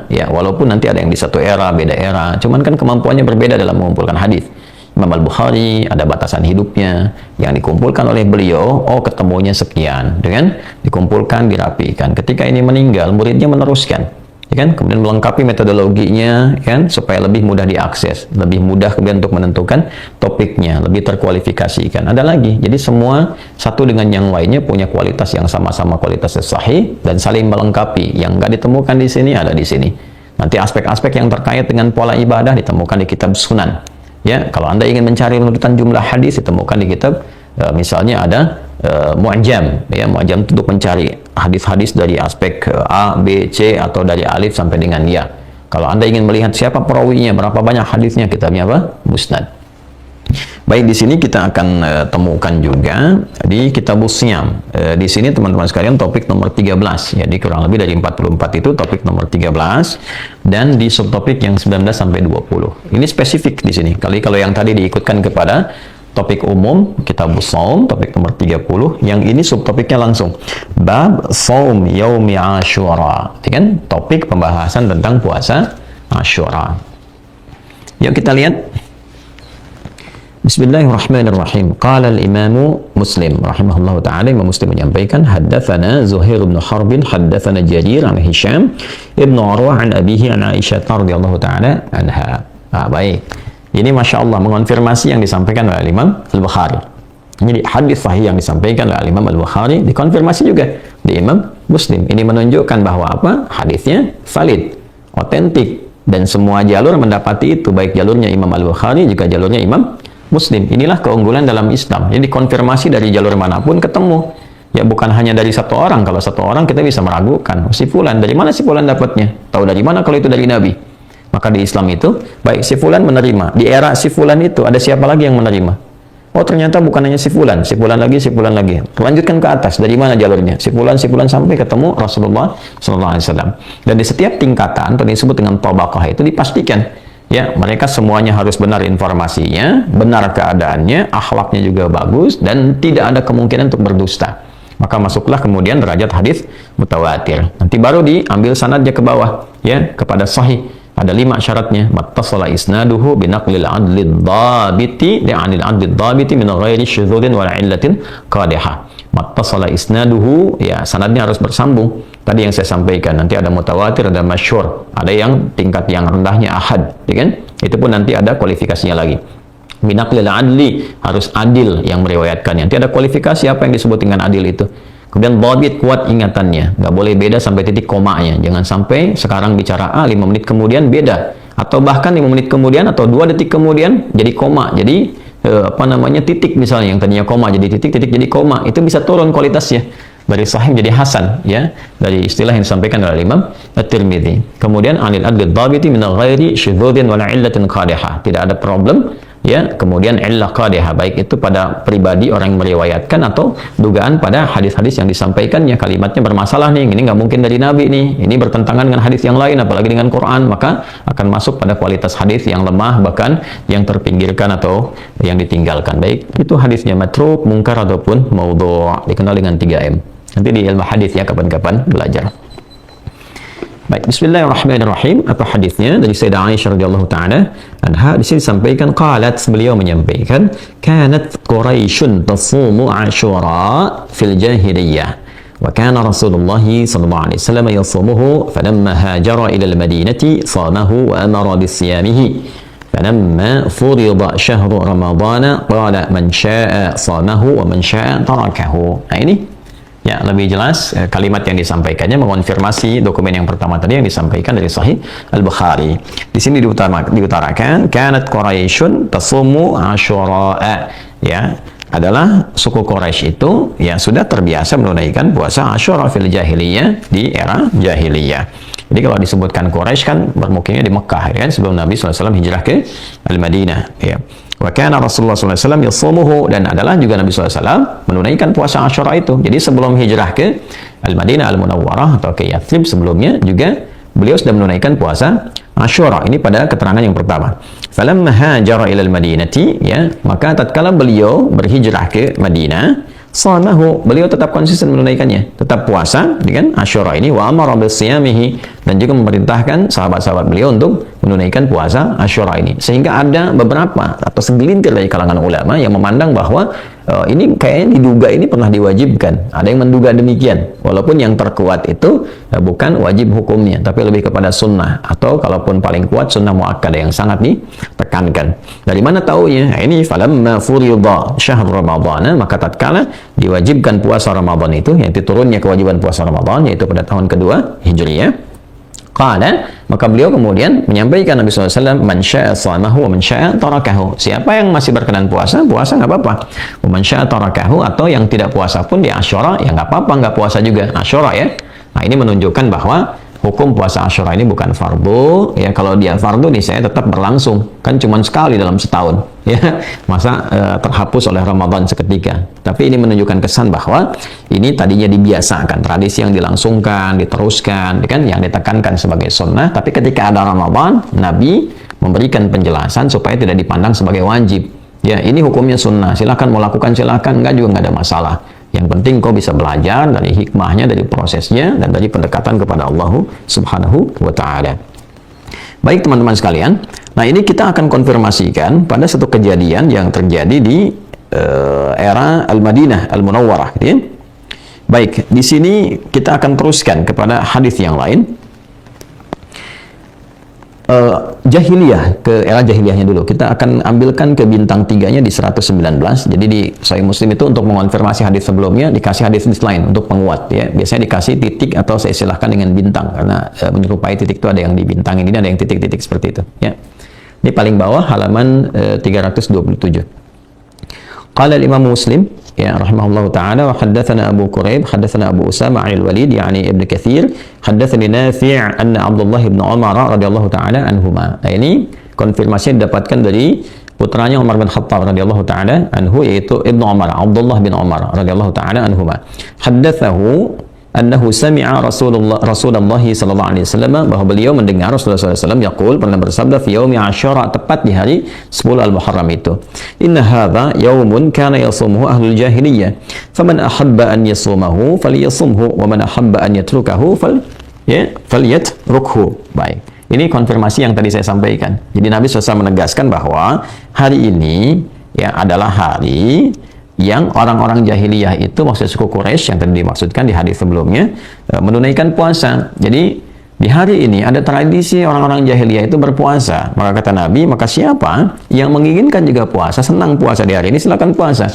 ya, walaupun nanti ada yang di satu era, beda era, cuman kan kemampuannya berbeda dalam mengumpulkan hadis. Imam Al-Bukhari ada batasan hidupnya yang dikumpulkan oleh beliau, oh ketemunya sekian, dengan dikumpulkan, dirapikan. Ketika ini meninggal, muridnya meneruskan, ya kan? Kemudian melengkapi metodologinya, kan, supaya lebih mudah diakses, lebih mudah kemudian untuk menentukan topiknya, lebih terkualifikasikan. Ada lagi, jadi semua satu dengan yang lainnya punya kualitas yang sama-sama kualitas sahih dan saling melengkapi. Yang nggak ditemukan di sini ada di sini. Nanti aspek-aspek yang terkait dengan pola ibadah ditemukan di kitab Sunan. Ya, kalau Anda ingin mencari urutan jumlah hadis, ditemukan di kitab, misalnya ada Mu'jam, ya, Mu'jam untuk mencari hadis-hadis dari aspek A, B, C, atau dari alif sampai dengan ya. Kalau Anda ingin melihat siapa perawinya, berapa banyak hadisnya, kitabnya apa? Musnad. Baik, di sini kita akan temukan juga di Kitabus Siyam. Di sini teman-teman sekalian topik nomor 13. Jadi kurang lebih dari 44 itu topik nomor 13 dan di subtopik yang 19 sampai 20. Ini spesifik di sini. Kalau yang tadi diikutkan kepada topik umum Kitabus Shaum topik nomor 30, yang ini subtopiknya langsung Bab Shaum Yaumi Asyura. Itu kan topik pembahasan tentang puasa Asyura. Yuk kita lihat. Bismillahirrahmanirrahim. Qala al-Imam Muslim rahimahullahu taala, Imam Muslim menyampaikan, haddatsana Zuhair bin Harb, haddatsana Jarir an Hisham ibn Urwah an abihi an Aisyah radhiyallahu taala anha. Baik. Ini Masya Allah mengonfirmasi yang disampaikan oleh Imam Al-Bukhari. Jadi hadis sahih yang disampaikan oleh Imam Al-Bukhari dikonfirmasi juga di Imam Muslim. Ini menunjukkan bahwa apa? Hadisnya valid, otentik, dan semua jalur mendapati itu, baik jalurnya Imam Al-Bukhari juga jalurnya Imam Muslim. Inilah keunggulan dalam Islam. Jadi konfirmasi dari jalur manapun ketemu. Ya, bukan hanya dari satu orang. Kalau satu orang kita bisa meragukan. Si fulan, dari mana si fulan dapatnya? Tahu dari mana kalau itu dari Nabi? Maka di Islam itu, baik si fulan menerima. Di era si fulan itu ada siapa lagi yang menerima? Oh, ternyata bukan hanya si fulan lagi, si fulan lagi. Lanjutkan ke atas. Dari mana jalurnya? Si fulan sampai ketemu Rasulullah SAW. Dan di setiap tingkatan, atau disebut dengan tabaqah, itu dipastikan. Ya, mereka semuanya harus benar informasinya, benar keadaannya, akhlaknya juga bagus, dan tidak ada kemungkinan untuk berdusta. Maka masuklah kemudian derajat hadis mutawatir. Nanti baru diambil sanadnya ke bawah, ya, kepada sahih. Ada 5 syaratnya. Mattasala isnaduhu binaqlil adlid dhabiti li'anil adlid dhabiti min ghairi syudzudin wala illatin qadihah. Mattasala isnaduhu, ya, sanadnya harus bersambung. Tadi yang saya sampaikan, nanti ada mutawatir, ada masyhur, ada yang tingkat yang rendahnya ahad, ya kan? Itu pun nanti ada kualifikasinya lagi. Binaqlil adli, harus adil yang meriwayatkannya. Nanti ada kualifikasi apa yang disebut dengan adil itu. Kemudian dhabit, kuat ingatannya, nggak boleh beda sampai titik komanya. Jangan sampai sekarang bicara A, 5 menit kemudian beda, atau bahkan 5 menit kemudian atau 2 detik kemudian jadi koma, jadi titik misalnya, yang tadinya koma jadi titik, titik jadi koma, itu bisa turun kualitasnya dari sahih jadi hasan, ya, dari istilah yang disampaikan oleh Imam At-Tirmidzi. Kemudian anil adli dhabiti min ghairi syudzudin wala illatin qadihah, tidak ada problem, ya, kemudian illah qadihah, baik itu pada pribadi orang yang meriwayatkan atau dugaan pada hadis-hadis yang disampaikannya, kalimatnya bermasalah nih, ini nggak mungkin dari Nabi nih, ini bertentangan dengan hadis yang lain, apalagi dengan Quran, maka akan masuk pada kualitas hadis yang lemah, bahkan yang terpinggirkan atau yang ditinggalkan. Baik, itu hadisnya matruk, mungkar ataupun maudhu', dikenal dengan 3M. Nanti di ilmu hadis ya, kapan-kapan belajar. Baik, bismillahirrahmanirrahim. Apa hadisnya? Dari Sayyidah Aisyah radhiyallahu taala anha, di sini disampaikan, qalat, beliau menyampaikan, kanat Quraisyun tasumu Asyura fil jahiliyah wa kana Rasulullah sallallahu alaihi wasallam yasumuhu falamma hajara ila al-Madinati samahu wa amara bisiyamihi falamma furida syahru Ramadhan qala man syaa'a samahu wa man syaa'a tarakahu. Nah, ini ya, lebih jelas kalimat yang disampaikannya mengonfirmasi dokumen yang pertama tadi yang disampaikan dari Sahih Al-Bukhari. Di sini diutarakan kanat Quraisyun tasumu Asyura, ya, adalah suku Quraisy itu yang sudah terbiasa menunaikan puasa Asyura fil jahiliyah, di era jahiliyah. Jadi kalau disebutkan Quraisy kan bermukimnya di Mekah, ya kan, sebelum Nabi SAW hijrah ke Al-Madinah, ya. Wa kana Rasulullah SAW yasumuhu, dan adalah juga Nabi SAW menunaikan puasa Asyura itu. Jadi sebelum hijrah ke Al-Madinah Al-Munawwarah atau ke Yathrib sebelumnya juga beliau sudah menunaikan puasa Asyura. Ini pada keterangan yang pertama. Falamma hajara ila al-Madinati, ya, maka tatkala beliau berhijrah ke Madinah, shamahu, beliau tetap konsisten menunaikannya, tetap puasa dengan Asyura ini, wa amara bisiyamihi, dan juga memerintahkan sahabat-sahabat beliau untuk menunaikan puasa Asyura ini. Sehingga ada beberapa atau segelintir dari kalangan ulama yang memandang bahwa ini kayaknya diduga ini pernah diwajibkan. Ada yang menduga demikian, walaupun yang terkuat itu bukan wajib hukumnya, tapi lebih kepada sunnah, atau kalaupun paling kuat sunnah muakkadah yang sangat ditekankan. Dari mana taunya? Nah, ini falamma furida syahr Ramadhan, maka tatkala diwajibkan puasa Ramadan itu, yaitu turunnya kewajiban puasa Ramadan, yaitu pada tahun kedua Hijriyah. Qala, maka beliau kemudian menyampaikan Nabi SAW, man syaa shamahu wa man syaa tarakahu. Siapa yang masih berkenan puasa, puasa nggak apa-apa. Wa man syaa tarakahu, atau yang tidak puasa pun di Asyura, ya nggak apa-apa, nggak puasa juga Asyura, ya. Nah, ini menunjukkan bahwa hukum puasa Asyura ini bukan fardu, ya. Kalau dia fardu nih, saya tetap berlangsung, kan cuma sekali dalam setahun, ya, masa terhapus oleh Ramadan seketika. Tapi ini menunjukkan kesan bahwa ini tadinya dibiasakan, tradisi yang dilangsungkan, diteruskan, kan, yang ditekankan sebagai sunnah. Tapi ketika ada Ramadan, Nabi memberikan penjelasan supaya tidak dipandang sebagai wajib. Ya, ini hukumnya sunnah, silakan mau lakukan, silakan, enggak juga nggak ada masalah. Yang penting kau bisa belajar dari hikmahnya, dari prosesnya, dan dari pendekatan kepada Allah Subhanahu wa Ta'ala. Baik teman-teman sekalian, nah ini kita akan konfirmasikan pada satu kejadian yang terjadi di era Al-Madinah Al-Munawwarah, gitu ya. Baik, di sini kita akan teruskan kepada hadis yang lain. Jahiliyah, ke era jahiliyahnya dulu. Kita akan ambilkan ke bintang 3-nya di 119. Jadi di Sahih Muslim itu untuk mengonfirmasi hadis sebelumnya dikasih hadis lain untuk penguat, ya. Biasanya dikasih titik atau saya istilahkan dengan bintang, karena menyerupai titik itu ada yang dibintangin, ini ada yang titik-titik seperti itu, ya. Di paling bawah halaman 327. Qala al-Imam Muslim, ya, rahimahullahu ta'ala, wa haddathana Abu Quraib, haddathana Abu Usama 'an al-Walid, yani Ibn Katsir, haddathani Nafi' anna Abdullah bin Umar radhiyallahu ta'ala anhuma. Nah, ini konfirmasi didapatkan dari putranya Umar bin Khattab radhiyallahu ta'ala anhu, yaitu Ibnu Umar, Abdullah bin Umar radhiyallahu ta'ala anhuma. Haddathahu annahu sami'a Rasulullah sallallahu alaihi wasallam, bahwa beliau mendengar Rasulullah sallallahu alaihi wasallam yaqul, pernah bersabda, fi yaumi Asyura, tepat di hari 10 Al-Muharram itu, inna hadza yaumun kana yasumuhu ahlul jahiliyah, faman ahabba an yasumahu falyasumhu wa man ahabba an yatrukahu falyatrukhu. Baik, ini konfirmasi yang tadi saya sampaikan. Jadi Nabi SAW menegaskan bahwa hari ini, ya, adalah hari yang orang-orang jahiliyah itu, maksud suku Quraisy yang tadi dimaksudkan di hadis sebelumnya, menunaikan puasa. Jadi di hari ini ada tradisi orang-orang jahiliyah itu berpuasa. Maka kata Nabi, maka siapa yang menginginkan juga puasa, senang puasa di hari ini, silakan puasa.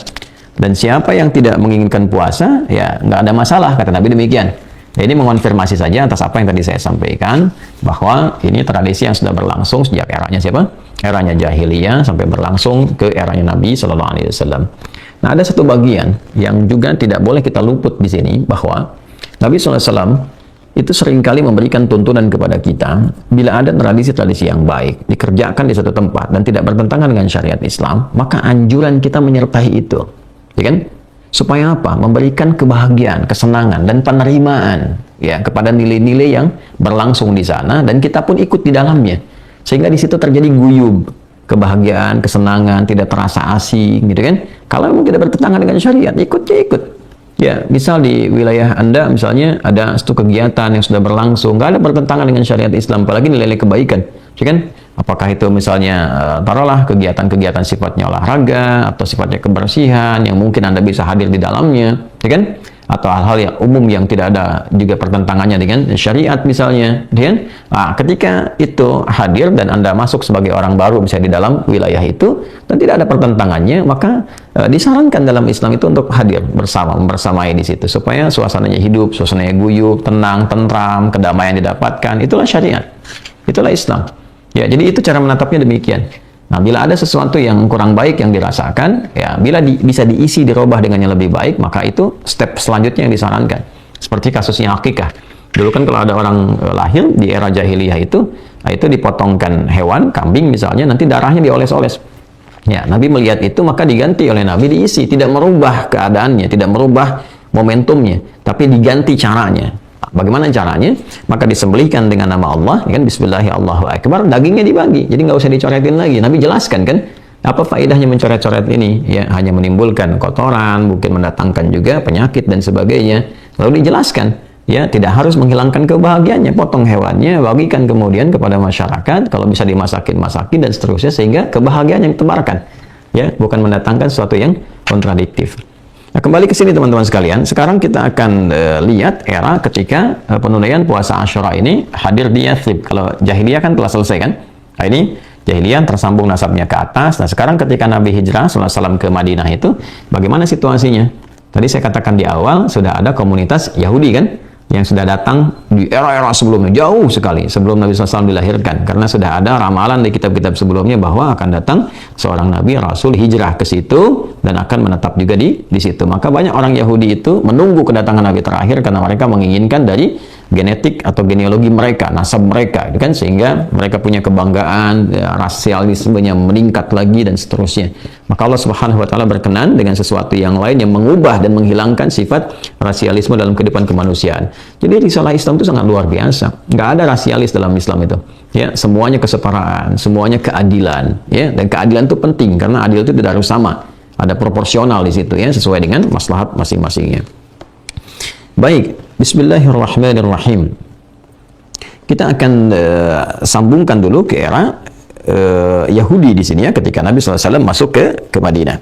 Dan siapa yang tidak menginginkan puasa, ya nggak ada masalah, kata Nabi demikian. Ya, ini mengonfirmasi saja atas apa yang tadi saya sampaikan, bahwa ini tradisi yang sudah berlangsung sejak eranya siapa? Eranya jahiliyah sampai berlangsung ke eranya Nabi Shallallahu Alaihi Wasallam. Nah, ada satu bagian yang juga tidak boleh kita luput di sini, bahwa Nabi Shallallahu Alaihi Wasallam itu seringkali memberikan tuntunan kepada kita, bila ada tradisi-tradisi yang baik dikerjakan di satu tempat dan tidak bertentangan dengan syariat Islam, maka anjuran kita menyertai itu, ya kan? Supaya apa? Memberikan kebahagiaan, kesenangan, dan penerimaan ya kepada nilai-nilai yang berlangsung di sana, dan kita pun ikut di dalamnya, sehingga di situ terjadi guyub, kebahagiaan, kesenangan, tidak terasa asing, gitu kan? Kalau memang tidak bertentangan dengan syariat, ikut. Ya, misal di wilayah Anda misalnya ada satu kegiatan yang sudah berlangsung, nggak ada bertentangan dengan syariat Islam, apalagi nilai-nilai kebaikan, ya kan? Apakah itu misalnya taruhlah kegiatan-kegiatan sifatnya olahraga atau sifatnya kebersihan yang mungkin Anda bisa hadir di dalamnya, ya kan? Atau hal-hal yang umum yang tidak ada juga pertentangannya dengan syariat misalnya, ya kan? Nah, ketika itu hadir dan Anda masuk sebagai orang baru misalnya di dalam wilayah itu dan tidak ada pertentangannya, maka disarankan dalam Islam itu untuk hadir bersamai di situ, supaya suasananya hidup, suasananya guyub, tenang, tentram, kedamaian didapatkan. Itulah syariat, itulah Islam. Ya, jadi itu cara menatapnya demikian. Nah, bila ada sesuatu yang kurang baik yang dirasakan, ya bila bisa diisi, dirubah dengan yang lebih baik, maka itu step selanjutnya yang disarankan. Seperti kasusnya akikah. Dulu kan kalau ada orang lahir di era jahiliyah itu dipotongkan hewan, kambing misalnya, nanti darahnya dioles-oles. Ya, Nabi melihat itu, maka diganti oleh Nabi, diisi, tidak merubah keadaannya, tidak merubah momentumnya, tapi diganti caranya. Bagaimana caranya? Maka disembelihkan dengan nama Allah, kan? Bismillahirrahmanirrahim. Dagingnya dibagi, jadi nggak usah dicoretin lagi. Nabi jelaskan kan, apa faedahnya mencoret-coret ini? Ya, hanya menimbulkan kotoran, mungkin mendatangkan juga penyakit dan sebagainya. Lalu dijelaskan, ya tidak harus menghilangkan kebahagiaannya. Potong hewannya, bagikan kemudian kepada masyarakat. Kalau bisa dimasakin dan seterusnya, sehingga kebahagiaan yang ditebarkan. Ya, bukan mendatangkan sesuatu yang kontradiktif. Nah, kembali ke sini teman-teman sekalian. Sekarang kita akan lihat era ketika penunaian puasa Asyura ini hadir di Yathrib. Kalau jahiliyah kan telah selesai kan? Nah, ini jahiliyah tersambung nasabnya ke atas. Nah, sekarang ketika Nabi hijrah SAW ke Madinah itu, bagaimana situasinya? Tadi saya katakan di awal, sudah ada komunitas Yahudi kan? Yang sudah datang di era-era sebelumnya, jauh sekali sebelum Nabi SAW dilahirkan, karena sudah ada ramalan di kitab-kitab sebelumnya bahwa akan datang seorang Nabi Rasul hijrah ke situ dan akan menetap juga di situ. Maka banyak orang Yahudi itu menunggu kedatangan Nabi terakhir karena mereka menginginkan dari genetik atau genealogi mereka, nasab mereka, kan, sehingga mereka punya kebanggaan, ya, rasialismenya meningkat lagi dan seterusnya. Maka Allah Subhanahu wa taala berkenan dengan sesuatu yang lain yang mengubah dan menghilangkan sifat rasialisme dalam kehidupan kemanusiaan. Jadi risalah Islam itu sangat luar biasa. Nggak ada rasialis dalam Islam itu. Ya, semuanya kesetaraan, semuanya keadilan, ya, dan keadilan itu penting karena adil itu tidak harus sama. Ada proporsional di situ, ya, sesuai dengan maslahat masing-masingnya. Baik, bismillahirrahmanirrahim. Kita akan sambungkan dulu ke era Yahudi di sini, ya, ketika Nabi SAW masuk ke Madinah.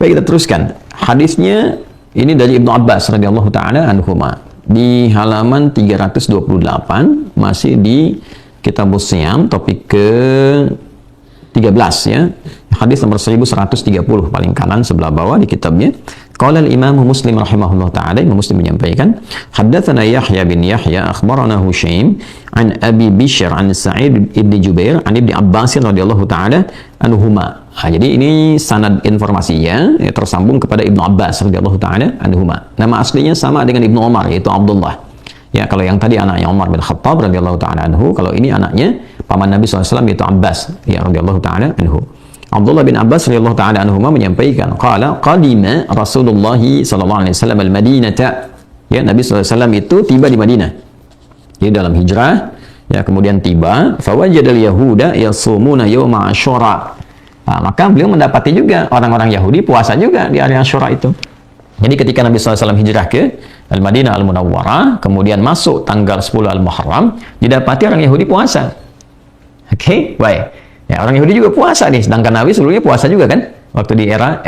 Baik, kita teruskan. Hadisnya ini dari Ibnu Abbas radhiyallahu taala anhuma di halaman 328, masih di Kitabus Shiyam, topik ke 13, ya. Hadis nomor 1130 paling kanan sebelah bawah di kitabnya. Qala al-Imam Muslim rahimahullah taala, Imam Muslim menyampaikan, haddatsana Yahya bin Yahya akhbarana Hushaim an Abi Bishr an Sa'id ibn Jubair an Ibnu Abbas radhiyallahu taala anhuma. Jadi ini sanad informasinya, ya, tersambung kepada Ibnu Abbas radhiyallahu taala anhuma. Nama aslinya sama dengan Ibnu Umar, yaitu Abdullah. Ya, kalau yang tadi anaknya Umar bin Khattab radhiyallahu taala anhu, kalau ini anaknya paman Nabi SAW yaitu Abbas, ya, radhiyallahu taala anhu. Abdullah bin Abbas radhiyallahu taala anhuma menyampaikan, qala qadima Rasulullah sallallahu alaihi wasallam al-Madinata. Ya, Nabi SAW itu tiba di Madinah. Jadi dalam hijrah, ya, kemudian tiba, fawajadal yahuda yasumuna yawma Asyura. Nah, maka beliau mendapati juga orang-orang Yahudi puasa juga di hari Asyura itu. Jadi ketika Nabi SAW hijrah ke Al-Madinah Al-Munawwarah, kemudian masuk tanggal 10 Al-Muharram, didapati orang Yahudi puasa. Oke, baik. Ya, orang Yahudi juga puasa nih, sedangkan Nabi sebelumnya puasa juga kan? Waktu di era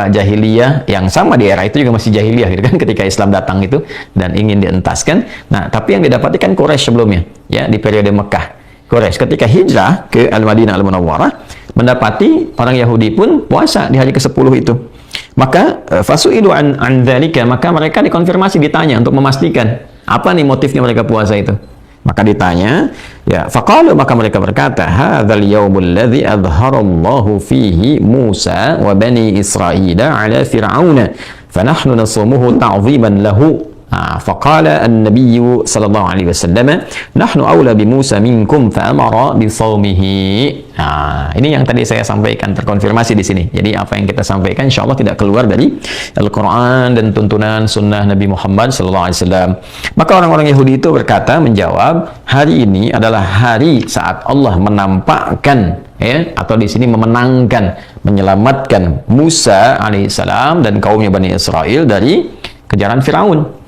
jahiliyah yang sama, di era itu juga masih jahiliyah gitu kan, ketika Islam datang itu dan ingin dientaskan. Nah, tapi yang didapati kan Quraisy sebelumnya, ya, di periode Mekah. Quraisy ketika hijrah ke Al-Madinah Al-Munawwarah mendapati orang Yahudi pun puasa di hari ke-10 itu. Maka fasu'ilu an dzalika, maka mereka dikonfirmasi, ditanya untuk memastikan apa nih motifnya mereka puasa itu. Maka ditanya, ya, faqalu, maka mereka berkata, hadzal yaumul ladzi adharallahu fihi Musa wa bani Israila ala fir'auna fanahnu nasumuhu ta'ziman lahu. Faqala an-nabiy sallallahu alaihi wasallam, nahnu aula bi Musa minkum fa amara bi shaumihi. Ini yang tadi saya sampaikan, terkonfirmasi di sini. Jadi apa yang kita sampaikan insyaallah tidak keluar dari Al-Qur'an dan tuntunan sunnah Nabi Muhammad sallallahu alaihi wasallam. Maka orang-orang Yahudi itu berkata, menjawab, hari ini adalah hari saat Allah menampakkan, ya, atau di sini memenangkan, menyelamatkan Musa alaihissalam dan kaumnya Bani Israel dari kejaran Firaun.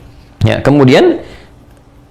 Ya, kemudian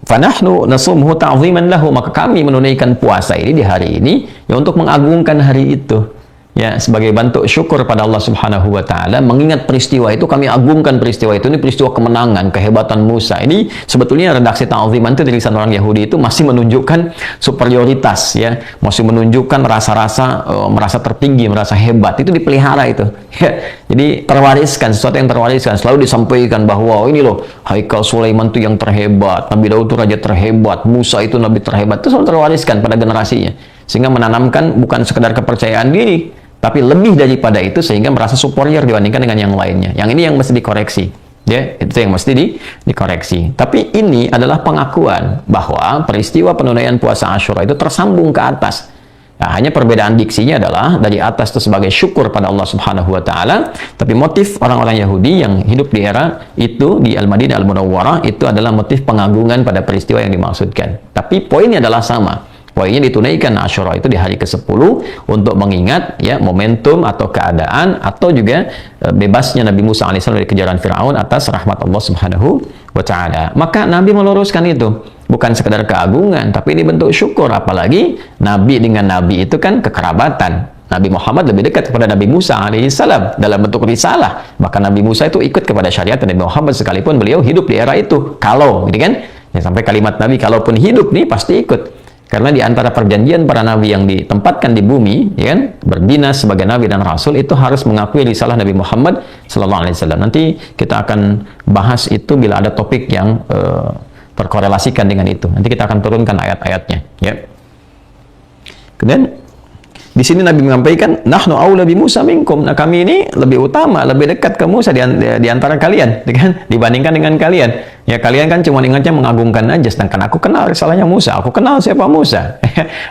fanahnu nasumhu ta'ziman lahu, maka kami menunaikan puasa ini di hari ini ya untuk mengagungkan hari itu. Ya, sebagai bentuk syukur pada Allah Subhanahu wa taala, mengingat peristiwa itu, kami agungkan peristiwa itu. Ini peristiwa kemenangan, kehebatan Musa. Ini sebetulnya redaksi ta'ziman itu dari lisan orang Yahudi itu masih menunjukkan superioritas, ya, masih menunjukkan rasa-rasa merasa tertinggi, merasa hebat. Itu dipelihara itu. Ya, jadi terwariskan, sesuatu yang terwariskan, selalu disampaikan bahwa ini loh, Haikal Sulaiman itu yang terhebat, Nabi Daud itu raja terhebat, Musa itu nabi terhebat. Itu selalu terwariskan pada generasinya, sehingga menanamkan bukan sekedar kepercayaan diri, tapi lebih daripada itu, sehingga merasa superior dibandingkan dengan yang lainnya. Yang ini yang mesti dikoreksi, ya, itu yang mesti dikoreksi. Tapi ini adalah pengakuan bahwa peristiwa penunaian puasa Asyura itu tersambung ke atas. Nah, hanya perbedaan diksinya adalah dari atas itu sebagai syukur pada Allah Subhanahu wa taala, tapi motif orang-orang Yahudi yang hidup di era itu di Al-Madinah Al-Munawwarah itu adalah motif pengagungan pada peristiwa yang dimaksudkan. Tapi poinnya adalah sama. Poinnya ditunaikan Asyura itu di hari ke-10 untuk mengingat, ya, momentum atau keadaan atau juga bebasnya Nabi Musa alaihissalam dari kejaran Firaun atas rahmat Allah Subhanahu wa taala. Maka Nabi meluruskan itu, bukan sekedar keagungan, tapi ini bentuk syukur. Apalagi Nabi dengan Nabi itu kan kekerabatan. Nabi Muhammad lebih dekat kepada Nabi Musa alaihissalam dalam bentuk risalah. Maka Nabi Musa itu ikut kepada syariat Nabi Muhammad sekalipun beliau hidup di era itu. Kalau, gitu kan? Ya, sampai kalimat Nabi, kalaupun hidup nih pasti ikut. Karena di antara perjanjian para nabi yang ditempatkan di bumi, ya kan, berdinas sebagai nabi dan rasul, itu harus mengakui risalah Nabi Muhammad sallallahu alaihi wasallam. Nanti kita akan bahas itu bila ada topik yang terkorelasikan dengan itu. Nanti kita akan turunkan ayat-ayatnya, ya. Kemudian di sini Nabi menyampaikan, nahnu aula bi Musa minkum. Nah, kami ini lebih utama, lebih dekat ke Musa di antara kalian, kan? Dibandingkan dengan kalian. Ya, kalian kan cuma ingatnya mengagungkan aja, sedangkan aku kenal risalahnya Musa. Aku kenal siapa Musa.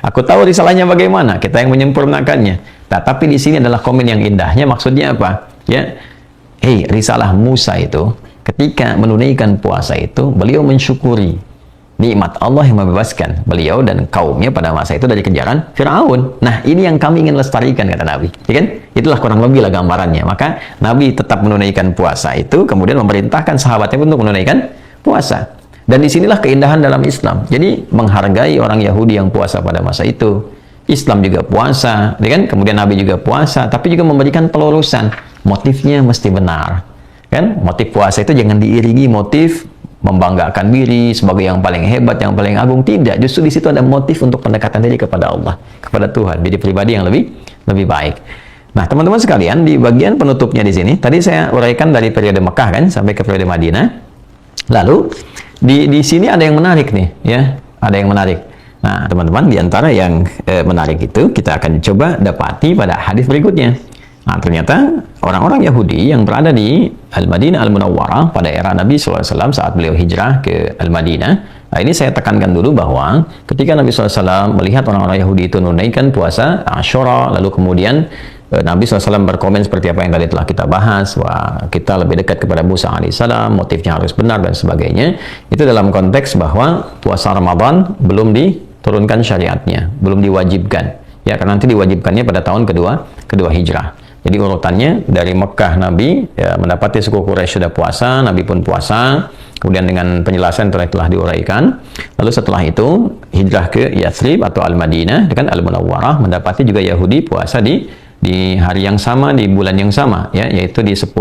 Aku tahu risalahnya bagaimana. Kita yang menyempurnakannya. Nah, tapi di sini adalah komen yang indahnya. Maksudnya apa? Ya, risalah Musa itu ketika menunaikan puasa itu, beliau mensyukuri nikmat Allah yang membebaskan beliau dan kaumnya pada masa itu dari kejaran Firaun. Nah, ini yang kami ingin lestarikan, kata Nabi. Ya kan? Itulah kurang lebih lah gambarannya. Maka Nabi tetap menunaikan puasa itu, kemudian memerintahkan sahabatnya untuk menunaikan puasa. Dan disinilah keindahan dalam Islam. Jadi menghargai orang Yahudi yang puasa pada masa itu. Islam juga puasa, ya kan? Kemudian Nabi juga puasa, tapi juga memberikan pelurusan. Motifnya mesti benar. Kan? Motif puasa itu jangan diiringi motif membanggakan diri sebagai yang paling hebat, yang paling agung. Tidak, justru di situ ada motif untuk pendekatan diri kepada Allah, kepada Tuhan, jadi pribadi yang lebih baik. Nah, teman-teman sekalian, di bagian penutupnya di sini, tadi saya uraikan dari periode Mekah kan sampai ke periode Madinah. Lalu di sini ada yang menarik nih, ya, ada yang menarik. Nah, teman-teman, di antara yang menarik itu kita akan coba dapati pada hadis berikutnya. Nah, ternyata orang-orang Yahudi yang berada di Al-Madinah Al-Munawwarah pada era Nabi SAW saat beliau hijrah ke Al-Madinah. Nah, ini saya tekankan dulu bahwa ketika Nabi SAW melihat orang-orang Yahudi itu menunaikan puasa Asyura, lalu kemudian Nabi SAW berkomen seperti apa yang tadi telah kita bahas, wah, kita lebih dekat kepada Musa alaihissalam, motifnya harus benar dan sebagainya. Itu dalam konteks bahwa puasa Ramadan belum diturunkan syariatnya, belum diwajibkan. Ya, karena nanti diwajibkannya pada tahun kedua hijrah. Jadi urutannya dari Mekah Nabi mendapati suku Quraisy sudah puasa, Nabi pun puasa, kemudian dengan penjelasan telah diuraikan. Lalu setelah itu hijrah ke Yathrib atau Al-Madinah dengan Al-Munawwarah, mendapati juga Yahudi puasa di hari yang sama, di bulan yang sama, ya, yaitu di 10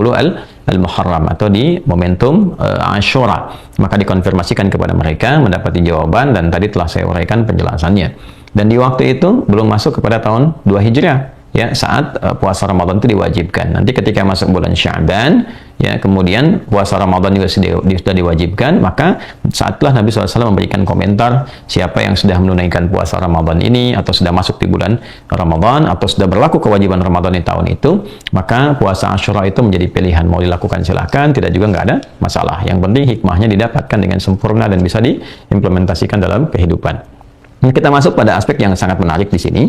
Al-Muharram atau di momentum Asyura. Maka dikonfirmasikan kepada mereka, mendapati jawaban, dan tadi telah saya uraikan penjelasannya. Dan di waktu itu belum masuk kepada tahun 2 Hijriah. ya saat puasa Ramadan itu diwajibkan. Nanti ketika masuk bulan Sya'ban, ya kemudian puasa Ramadan juga sudah diwajibkan, maka saatlah Nabi SAW memberikan komentar siapa yang sudah menunaikan puasa Ramadan ini, atau sudah masuk di bulan Ramadan, atau sudah berlaku kewajiban Ramadan di tahun itu, maka puasa Asyura itu menjadi pilihan. Mau dilakukan silahkan, tidak juga nggak ada masalah. Yang penting hikmahnya didapatkan dengan sempurna dan bisa diimplementasikan dalam kehidupan. Nah, kita masuk pada aspek yang sangat menarik di sini.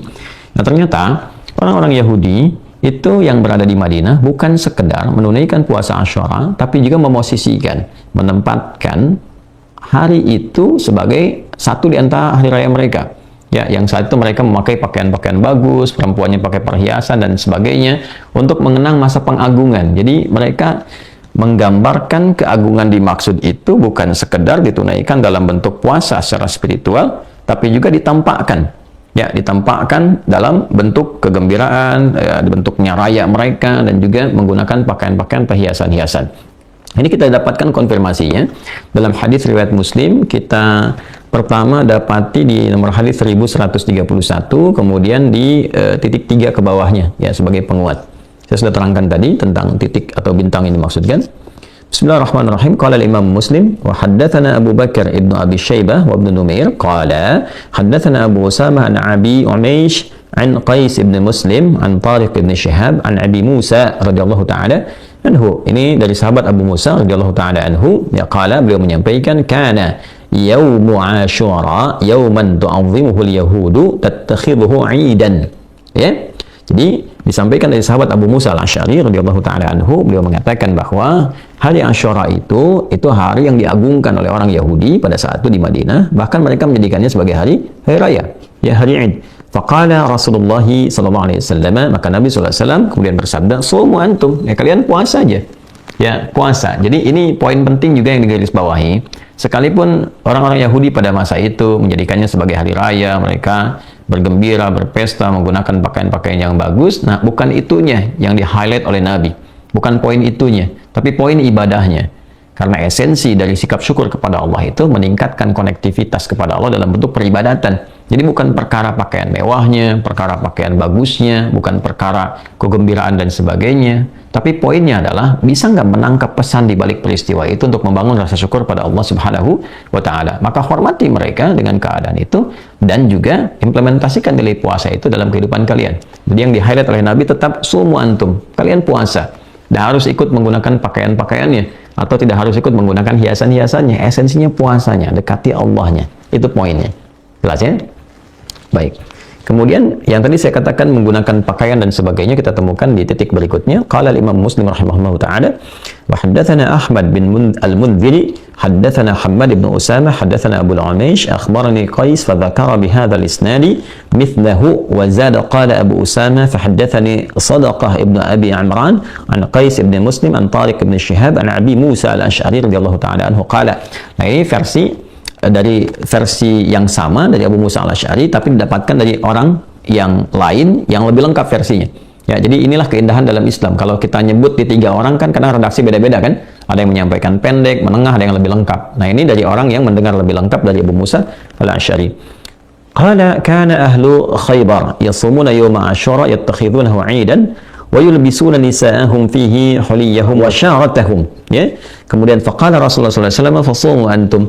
Nah, ternyata orang-orang Yahudi itu yang berada di Madinah bukan sekedar menunaikan puasa Asyura, tapi juga memosisikan, menempatkan hari itu sebagai satu di antara hari raya mereka. Ya, yang saat itu mereka memakai pakaian-pakaian bagus, perempuannya pakai perhiasan dan sebagainya untuk mengenang masa pengagungan. Jadi mereka menggambarkan keagungan dimaksud itu bukan sekedar ditunaikan dalam bentuk puasa secara spiritual, tapi juga ditampakkan, ya ditampakkan dalam bentuk kegembiraan, bentuknya raya mereka, dan juga menggunakan pakaian-pakaian perhiasan-hiasan. Ini kita dapatkan konfirmasinya dalam hadis riwayat Muslim. Kita pertama dapati di nomor hadis 1131, kemudian di titik 3 ke bawahnya, ya sebagai penguat. Saya sudah terangkan tadi tentang titik atau bintang ini maksudkan. Bismillahirrahmanirrahim. Qala al-Imam Muslim wa haddatsana Abu Bakar ibnu Abi Syaibah wa ibnu Numair qala haddatsana Abu Usamah an Abi Umaysh an Qais ibn Muslim an Tariq ibn Shihab an Abi Musa radhiyallahu taala anhu. Ini dari sahabat Abu Musa radhiyallahu taala anhu, ya qala, beliau menyampaikan kana yaumu Asyura yauman tu'azzimuhu al-yahudu tattakhidhuhu 'idan. Ya. Jadi disampaikan dari sahabat Abu Musa al-Asy'ari radhiyallahu taala anhu, beliau mengatakan bahwa hari Asyura itu hari yang diagungkan oleh orang Yahudi pada saat itu di Madinah, bahkan mereka menjadikannya sebagai hari raya, ya hari Id. Faqala Rasulullah sallallahu alaihi wasallam, maka Nabi sallallahu alaihi wasallam kemudian bersabda, "Sumu antum," ya kalian puasa aja. Ya, puasa. Jadi ini poin penting juga yang digarisbawahi. Sekalipun orang-orang Yahudi pada masa itu menjadikannya sebagai hari raya, mereka bergembira, berpesta, menggunakan pakaian-pakaian yang bagus. Nah, bukan itunya yang di-highlight oleh Nabi. Bukan poin itunya, tapi poin ibadahnya. Karena esensi dari sikap syukur kepada Allah itu meningkatkan konektivitas kepada Allah dalam bentuk peribadatan. Jadi bukan perkara pakaian mewahnya, perkara pakaian bagusnya, bukan perkara kegembiraan dan sebagainya. Tapi poinnya adalah bisa nggak menangkap pesan di balik peristiwa itu untuk membangun rasa syukur pada Allah Subhanahu wa Ta'ala. Maka hormati mereka dengan keadaan itu dan juga implementasikan nilai puasa itu dalam kehidupan kalian. Jadi yang di-highlight oleh Nabi tetap sumu antum, kalian puasa. Tidak harus ikut menggunakan pakaian-pakaiannya atau tidak harus ikut menggunakan hiasan-hiasannya. Esensinya puasanya, dekati Allahnya. Itu poinnya. Jelas ya? Baik. Kemudian yang tadi saya katakan menggunakan pakaian dan sebagainya kita temukan di titik berikutnya. Qala al-Imam Muslim rahimahullahu taala wa haddatsana Ahmad bin al-Mundhiri haddatsana Hammad bin Usamah haddatsana Abu al-Umaysh akhbarani Qais fa dzakara bi hadzal isnad mithlahu wa zada qala Abu Usamah fa haddatsani Sadaqah ibn Abi Amran an Qais ibn Muslim an Tariq ibn Shihab an Abi Musa al-Asy'ari radhiyallahu taala anhu qala. Nah, ini versi yang sama dari Abu Musa al-Asy'ari, tapi didapatkan dari orang yang lain yang lebih lengkap versinya. Ya, jadi inilah keindahan dalam Islam. Kalau kita nyebut di 3 orang kan kadang redaksi beda-beda kan. Ada yang menyampaikan pendek, menengah, ada yang lebih lengkap. Nah, ini dari orang yang mendengar lebih lengkap dari Abu Musa al-Asy'ari. Qala kana ahlu Khaybar yasumuna yawma Asyura yattakhidhunahu 'idan wa yulbisuna nisa'ahum fihi huliyahum wa syaratahum. Ya. Kemudian faqala Rasulullah sallallahu alaihi wasallam fasumu antum.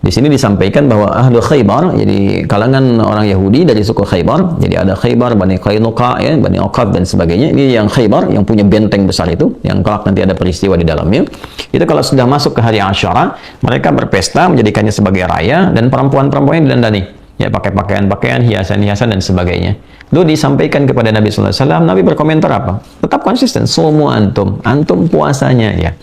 Di sini disampaikan bahwa ahlu Khaybar, jadi kalangan orang Yahudi dari suku Khaybar, jadi ada Khaybar, Bani Qainuqa, ya, Bani Uqab dan sebagainya. Ini yang Khaybar, yang punya benteng besar itu, yang kelak nanti ada peristiwa di dalamnya. Itu kalau sudah masuk ke hari Asyura, mereka berpesta menjadikannya sebagai raya, dan perempuan-perempuannya didandani, ya pakai pakaian-pakaian, hiasan-hiasan dan sebagainya. Lalu disampaikan kepada Nabi sallallahu alaihi wasallam, Nabi berkomentar apa? Tetap konsisten, sumu antum puasanya ya.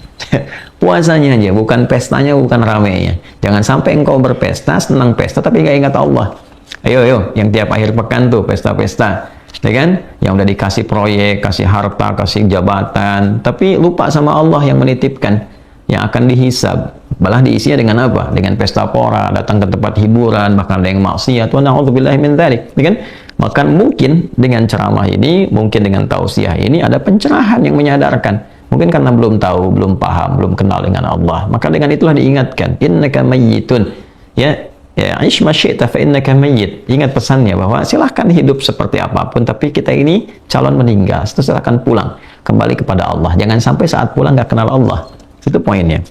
Puasanya aja, bukan pestanya, bukan ramainya. Jangan sampai engkau berpesta, senang pesta, tapi nggak ingat Allah. Ayo, yang tiap akhir pekan tuh pesta-pesta, ya kan? Yang udah dikasih proyek, kasih harta, kasih jabatan, tapi lupa sama Allah yang menitipkan, yang akan dihisab. Malah diisinya dengan apa? Dengan pesta pora, datang ke tempat hiburan, bahkan ada yang maksiat. Wa na'udzubillahi min dzalik, ya kan? Maka mungkin dengan ceramah ini, mungkin dengan tausiah ini ada pencerahan yang menyadarkan. Mungkin karena belum tahu, belum paham, belum kenal dengan Allah. Maka dengan itulah diingatkan, innaka mayyitun. Ya, Ya, ish ma syi'ta fa innaka mayyit. Ingat pesannya bahwa silahkan hidup seperti apapun, tapi kita ini calon meninggal. Silahkan pulang kembali kepada Allah. Jangan sampai saat pulang nggak kenal Allah. Itu poinnya.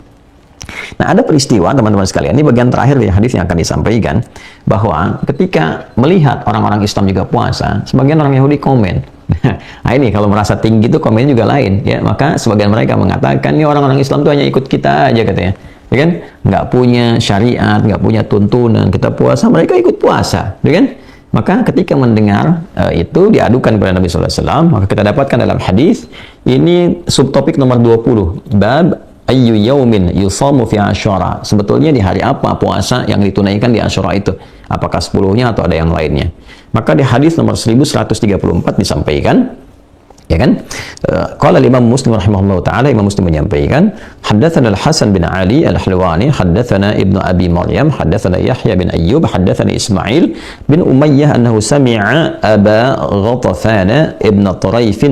Nah, ada peristiwa teman-teman sekalian, ini bagian terakhir dari hadis yang akan disampaikan, bahwa ketika melihat orang-orang Islam juga puasa, sebagian orang Yahudi komen. Nah, ini kalau merasa tinggi itu komen juga lain, ya. Maka sebagian mereka mengatakan, ini orang-orang Islam itu hanya ikut kita aja katanya. Ya kan? Nggak punya syariat, nggak punya tuntunan, kita puasa, mereka ikut puasa, ya kan? Maka ketika mendengar itu diadukan kepada Nabi sallallahu alaihi wasallam, maka kita dapatkan dalam hadis ini subtopik nomor 20, bab ayyu yaumin yusamu fi Asyura. Sebetulnya di hari apa puasa yang ditunaikan di Asyura itu? Apakah 10-nya atau ada yang lainnya? Maka di hadis nomor 1134 disampaikan, ya kan? Qala Imam Muslim rahimahullah taala, Imam Muslim menyampaikan, haddatsana Al-Hasan bin Ali Al-Hulwani, haddatsana Ibnu Abi Maryam, haddatsana Yahya bin Ayyub, haddatsana Ismail bin Umayyah annahu sami'a Aba Ghatafan ibn Turaif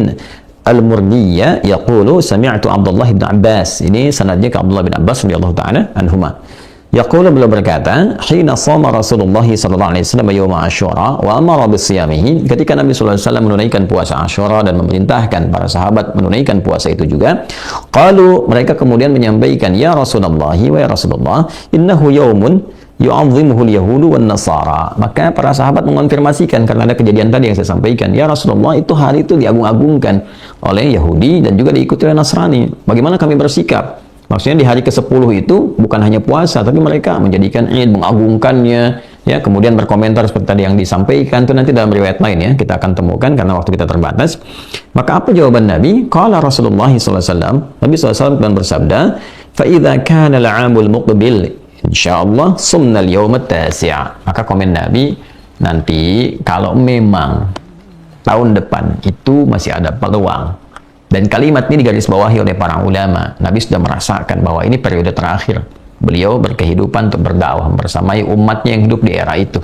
Al-Murniyya yaqulu sami'tu Abdullah bin Abbas. Ini sanadnya ke Abdullah bin Abbas radhiyallahu taala anhuma. Yaqulu, beliau berkata, hina shama Rasulullah sallallahu alaihi wasallam yaum Asyura wa amara bisiyamihi, ketika Nabi sallallahu alaihi wasallam menunaikan puasa Asyura dan memerintahkan para sahabat menunaikan puasa itu juga, qalu, mereka kemudian menyampaikan, ya Rasulullah wa ya Rasulullah, innahu yaumun yu'azzimuhu al-yahudu wan nasara. Maka para sahabat mengonfirmasikan karena ada kejadian tadi yang saya sampaikan, ya Rasulullah, itu hari itu diagung-agungkan oleh Yahudi dan juga diikuti oleh Nasrani. Bagaimana kami bersikap? Maksudnya di hari ke-10 itu bukan hanya puasa, tapi mereka menjadikan Id, mengagungkannya, ya. Kemudian berkomentar seperti tadi yang disampaikan, itu nanti dalam riwayat lain, ya, kita akan temukan karena waktu kita terbatas. Maka apa jawaban Nabi? Qala Rasulullah sallallahu alaihi wasallam, Nabi sallallahu alaihi wasallam bersabda, fa idza kana al-'amul muqbil insyaallah sumna al-yawm at-tasi'. Maka komen Nabi, nanti kalau memang tahun depan itu masih ada peluang. Dan kalimat ini digarisbawahi oleh para ulama. Nabi sudah merasakan bahwa ini periode terakhir beliau berkehidupan untuk berdakwah bersamai umatnya yang hidup di era itu,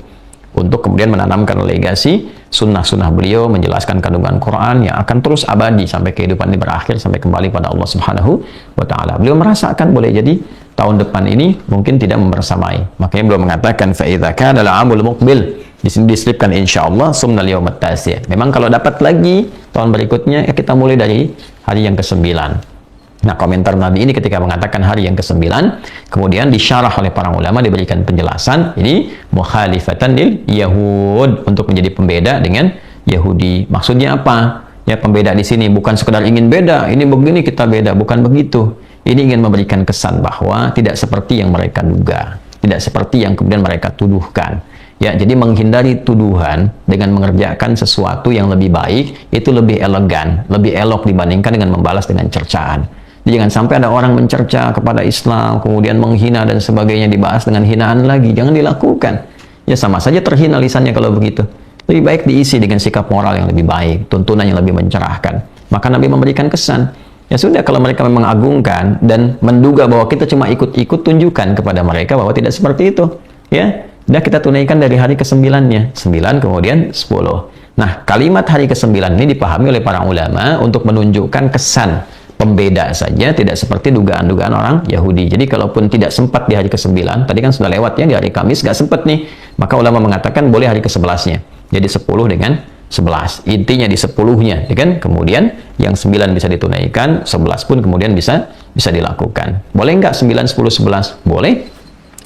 untuk kemudian menanamkan legasi sunnah-sunnah beliau, menjelaskan kandungan Quran yang akan terus abadi sampai kehidupan ini berakhir, sampai kembali pada Allah Subhanahu wa Ta'ala. Beliau merasakan boleh jadi tahun depan ini mungkin tidak membersamai. Makanya beliau mengatakan, fa idza kana al-'amul muqbil, di sini diselipkan insyaallah sumnal yaumat tasi'. Memang kalau dapat lagi tahun berikutnya, ya kita mulai dari hari yang ke-9. Nah, komentar Nabi ini ketika mengatakan hari yang ke-9, kemudian disyarah oleh para ulama, diberikan penjelasan, ini mukhalifatan lil Yahud, untuk menjadi pembeda dengan Yahudi. Maksudnya apa? Ya, pembeda di sini bukan sekedar ingin beda, ini begini kita beda, bukan begitu. Ini ingin memberikan kesan bahwa tidak seperti yang mereka duga, tidak seperti yang kemudian mereka tuduhkan. Ya, jadi menghindari tuduhan dengan mengerjakan sesuatu yang lebih baik, itu lebih elegan, lebih elok dibandingkan dengan membalas dengan cercaan. Jadi jangan sampai ada orang mencerca kepada Islam, kemudian menghina dan sebagainya, dibahas dengan hinaan lagi. Jangan dilakukan. Ya, sama saja terhina lisannya kalau begitu. Lebih baik diisi dengan sikap moral yang lebih baik, tuntunan yang lebih mencerahkan. Maka Nabi memberikan kesan. Ya sudah, kalau mereka memang agungkan dan menduga bahwa kita cuma ikut-ikut, tunjukkan kepada mereka bahwa tidak seperti itu. Ya, sudah kita tunaikan dari hari ke-9-nya. 9 kemudian 10. Nah, kalimat hari ke-9 ini dipahami oleh para ulama untuk menunjukkan kesan pembeda saja, tidak seperti dugaan-dugaan orang Yahudi. Jadi kalaupun tidak sempat di hari ke-9, tadi kan sudah lewat ya, di hari Kamis nggak sempat nih, maka ulama mengatakan boleh hari ke-11-nya. Jadi 10 dengan 11. Intinya di 10-nya, ya kan? Kemudian yang 9 bisa ditunaikan, 11 pun kemudian bisa dilakukan. Boleh nggak 9, 10, 11? Boleh.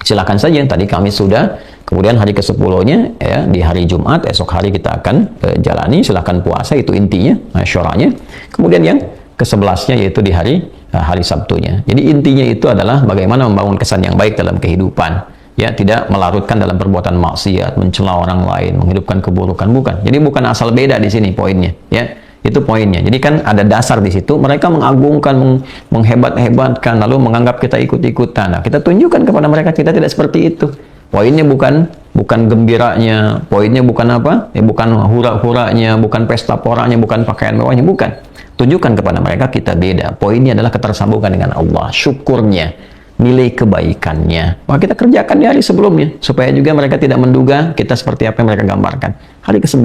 Silakan saja. Tadi Kamis sudah, kemudian hari ke-10-nya ya, di hari Jumat, esok hari kita akan jalani, silakan puasa, itu intinya, Asyuranya. Kemudian yang ke-11-nya yaitu di hari Sabtunya. Jadi intinya itu adalah bagaimana membangun kesan yang baik dalam kehidupan. Ya, tidak melarutkan dalam perbuatan maksiat, mencela orang lain, menghidupkan keburukan, bukan. Jadi bukan asal beda di sini poinnya, ya. Itu poinnya. Jadi kan ada dasar di situ. Mereka mengagungkan, menghebat-hebatkan, lalu menganggap kita ikut-ikutan. Nah, kita tunjukkan kepada mereka kita tidak seperti itu. Poinnya bukan gembiranya, poinnya bukan apa? Ya, bukan hura-huranya, bukan pesta poranya, bukan pakaian mewahnya, bukan. Tunjukkan kepada mereka kita beda. Poinnya adalah ketersambungan dengan Allah, syukurnya, nilai kebaikannya. Maka kita kerjakan di hari sebelumnya, supaya juga mereka tidak menduga kita seperti apa yang mereka gambarkan. Hari ke-9.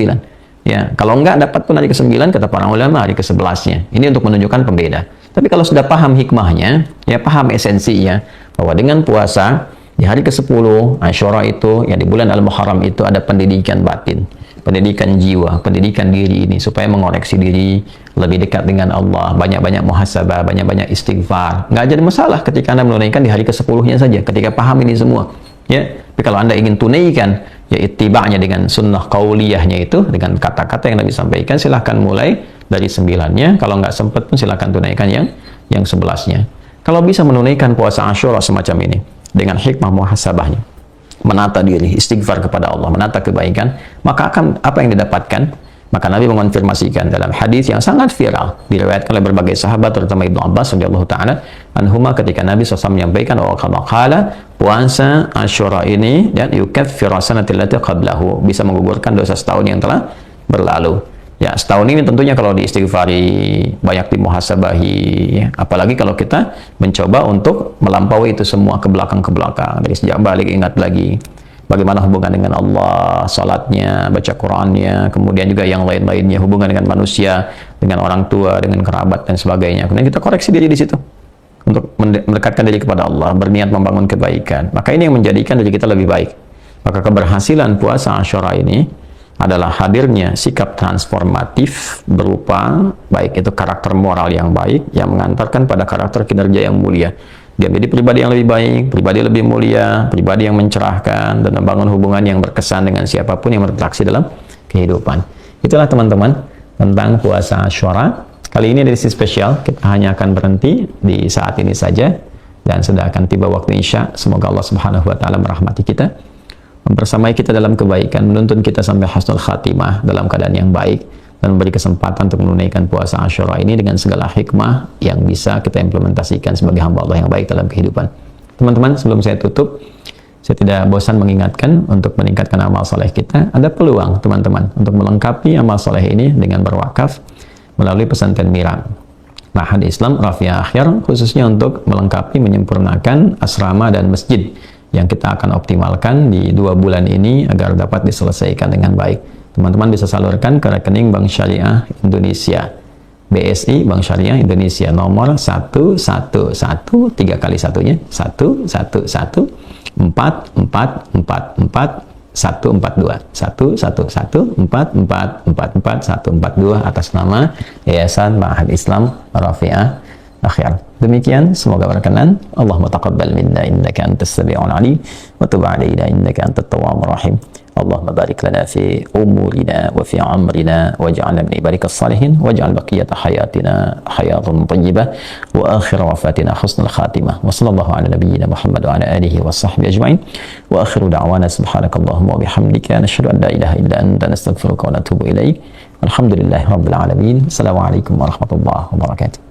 Ya, kalau enggak dapat pun hari ke-9, kata para ulama hari ke-11-nya. Ini untuk menunjukkan pembeda. Tapi kalau sudah paham hikmahnya, ya paham esensinya, bahwa dengan puasa Di hari ke-10 Asyura itu, yang di bulan Al-Muharram itu ada pendidikan batin, pendidikan jiwa, pendidikan diri ini supaya mengoreksi diri, lebih dekat dengan Allah, banyak-banyak muhasabah, banyak-banyak istighfar. Nggak jadi masalah ketika Anda menunaikan di hari ke-10-nya saja, ketika paham ini semua. Ya, tapi kalau Anda ingin tunaikan, ya ittiba'nya dengan sunnah qauliyahnya itu, dengan kata-kata yang Nabi sampaikan, silahkan mulai dari 9-nya. Kalau nggak sempat pun silahkan tunaikan yang 11-nya. Kalau bisa menunaikan puasa Asyura semacam ini, dengan hikmah muhasabahnya, menata diri, istighfar kepada Allah, menata kebaikan, maka akan apa yang didapatkan? Maka Nabi mengonfirmasikan dalam hadis yang sangat viral, diriwayatkan oleh berbagai sahabat, terutama Ibnu Abbas radhiyallahu taala anhuma, ketika Nabi SAW menyampaikan, puasa Asyura ini dan yukaffiru sanati allati qablahu, bisa menggugurkan dosa setahun yang telah berlalu. Ya, setahun ini tentunya kalau diistighfari, banyak dimuhasabahi, apalagi kalau kita mencoba untuk melampaui itu semua ke belakang, dari sejak balik ingat lagi bagaimana hubungan dengan Allah, salatnya, baca Qur'annya, kemudian juga yang lain-lainnya, hubungan dengan manusia, dengan orang tua, dengan kerabat dan sebagainya. Kemudian kita koreksi diri di situ untuk mendekatkan diri kepada Allah, berniat membangun kebaikan. Maka ini yang menjadikan diri kita lebih baik. Maka keberhasilan puasa Asyura ini adalah hadirnya sikap transformatif berupa baik itu karakter moral yang baik yang mengantarkan pada karakter kinerja yang mulia. Dia menjadi pribadi yang lebih baik, pribadi lebih mulia, pribadi yang mencerahkan dan membangun hubungan yang berkesan dengan siapapun yang berinteraksi dalam kehidupan. Itulah teman-teman tentang puasa Asyura. Kali ini edisi spesial, kita hanya akan berhenti di saat ini saja dan sudah akan tiba waktu Isya. Semoga Allah Subhanahu wa taala merahmati kita, mempersamai kita dalam kebaikan, menuntun kita sampai husnul khatimah dalam keadaan yang baik, dan memberi kesempatan untuk menunaikan puasa Asyura ini dengan segala hikmah yang bisa kita implementasikan sebagai hamba Allah yang baik dalam kehidupan. Teman-teman, sebelum saya tutup, saya tidak bosan mengingatkan untuk meningkatkan amal soleh kita. Ada peluang teman-teman untuk melengkapi amal soleh ini dengan berwakaf melalui pesantren Mira, Ma'had Islam Rafiah Akhir, khususnya untuk melengkapi, menyempurnakan asrama dan masjid yang kita akan optimalkan di 2 bulan ini agar dapat diselesaikan dengan baik. Teman-teman bisa salurkan ke rekening Bank Syariah Indonesia, BSI Bank Syariah Indonesia, nomor 111 3 kali satunya 111 4444 142 111 4444 142 atas nama Yayasan Ma'had Islam Rafiah Akhir. Demikian, semoga berkenan. Allahumma taqabbal minna innaka antas sami'ul alim wa tub 'alaina innaka antat tawwabur rahim. Allahumma barik lana fi umurina wa fi amrina waj'alna min ibadikas salihin waj'al baqiyata hayatina hayatan thayyibah wa akhir wafatina husnul khatimah. Wa sallallahu ala nabiyyina Muhammad wa ala alihi wa sahbihi ajma'in. Wa akhiru da'wana subhanakallahumma wa bihamdika nashhadu an la ilaha illa anta nastaghfiruka wa natubu ilaik. Alhamdulillahirabbil alamin. Assalamualaikum warahmatullahi wabarakatuh.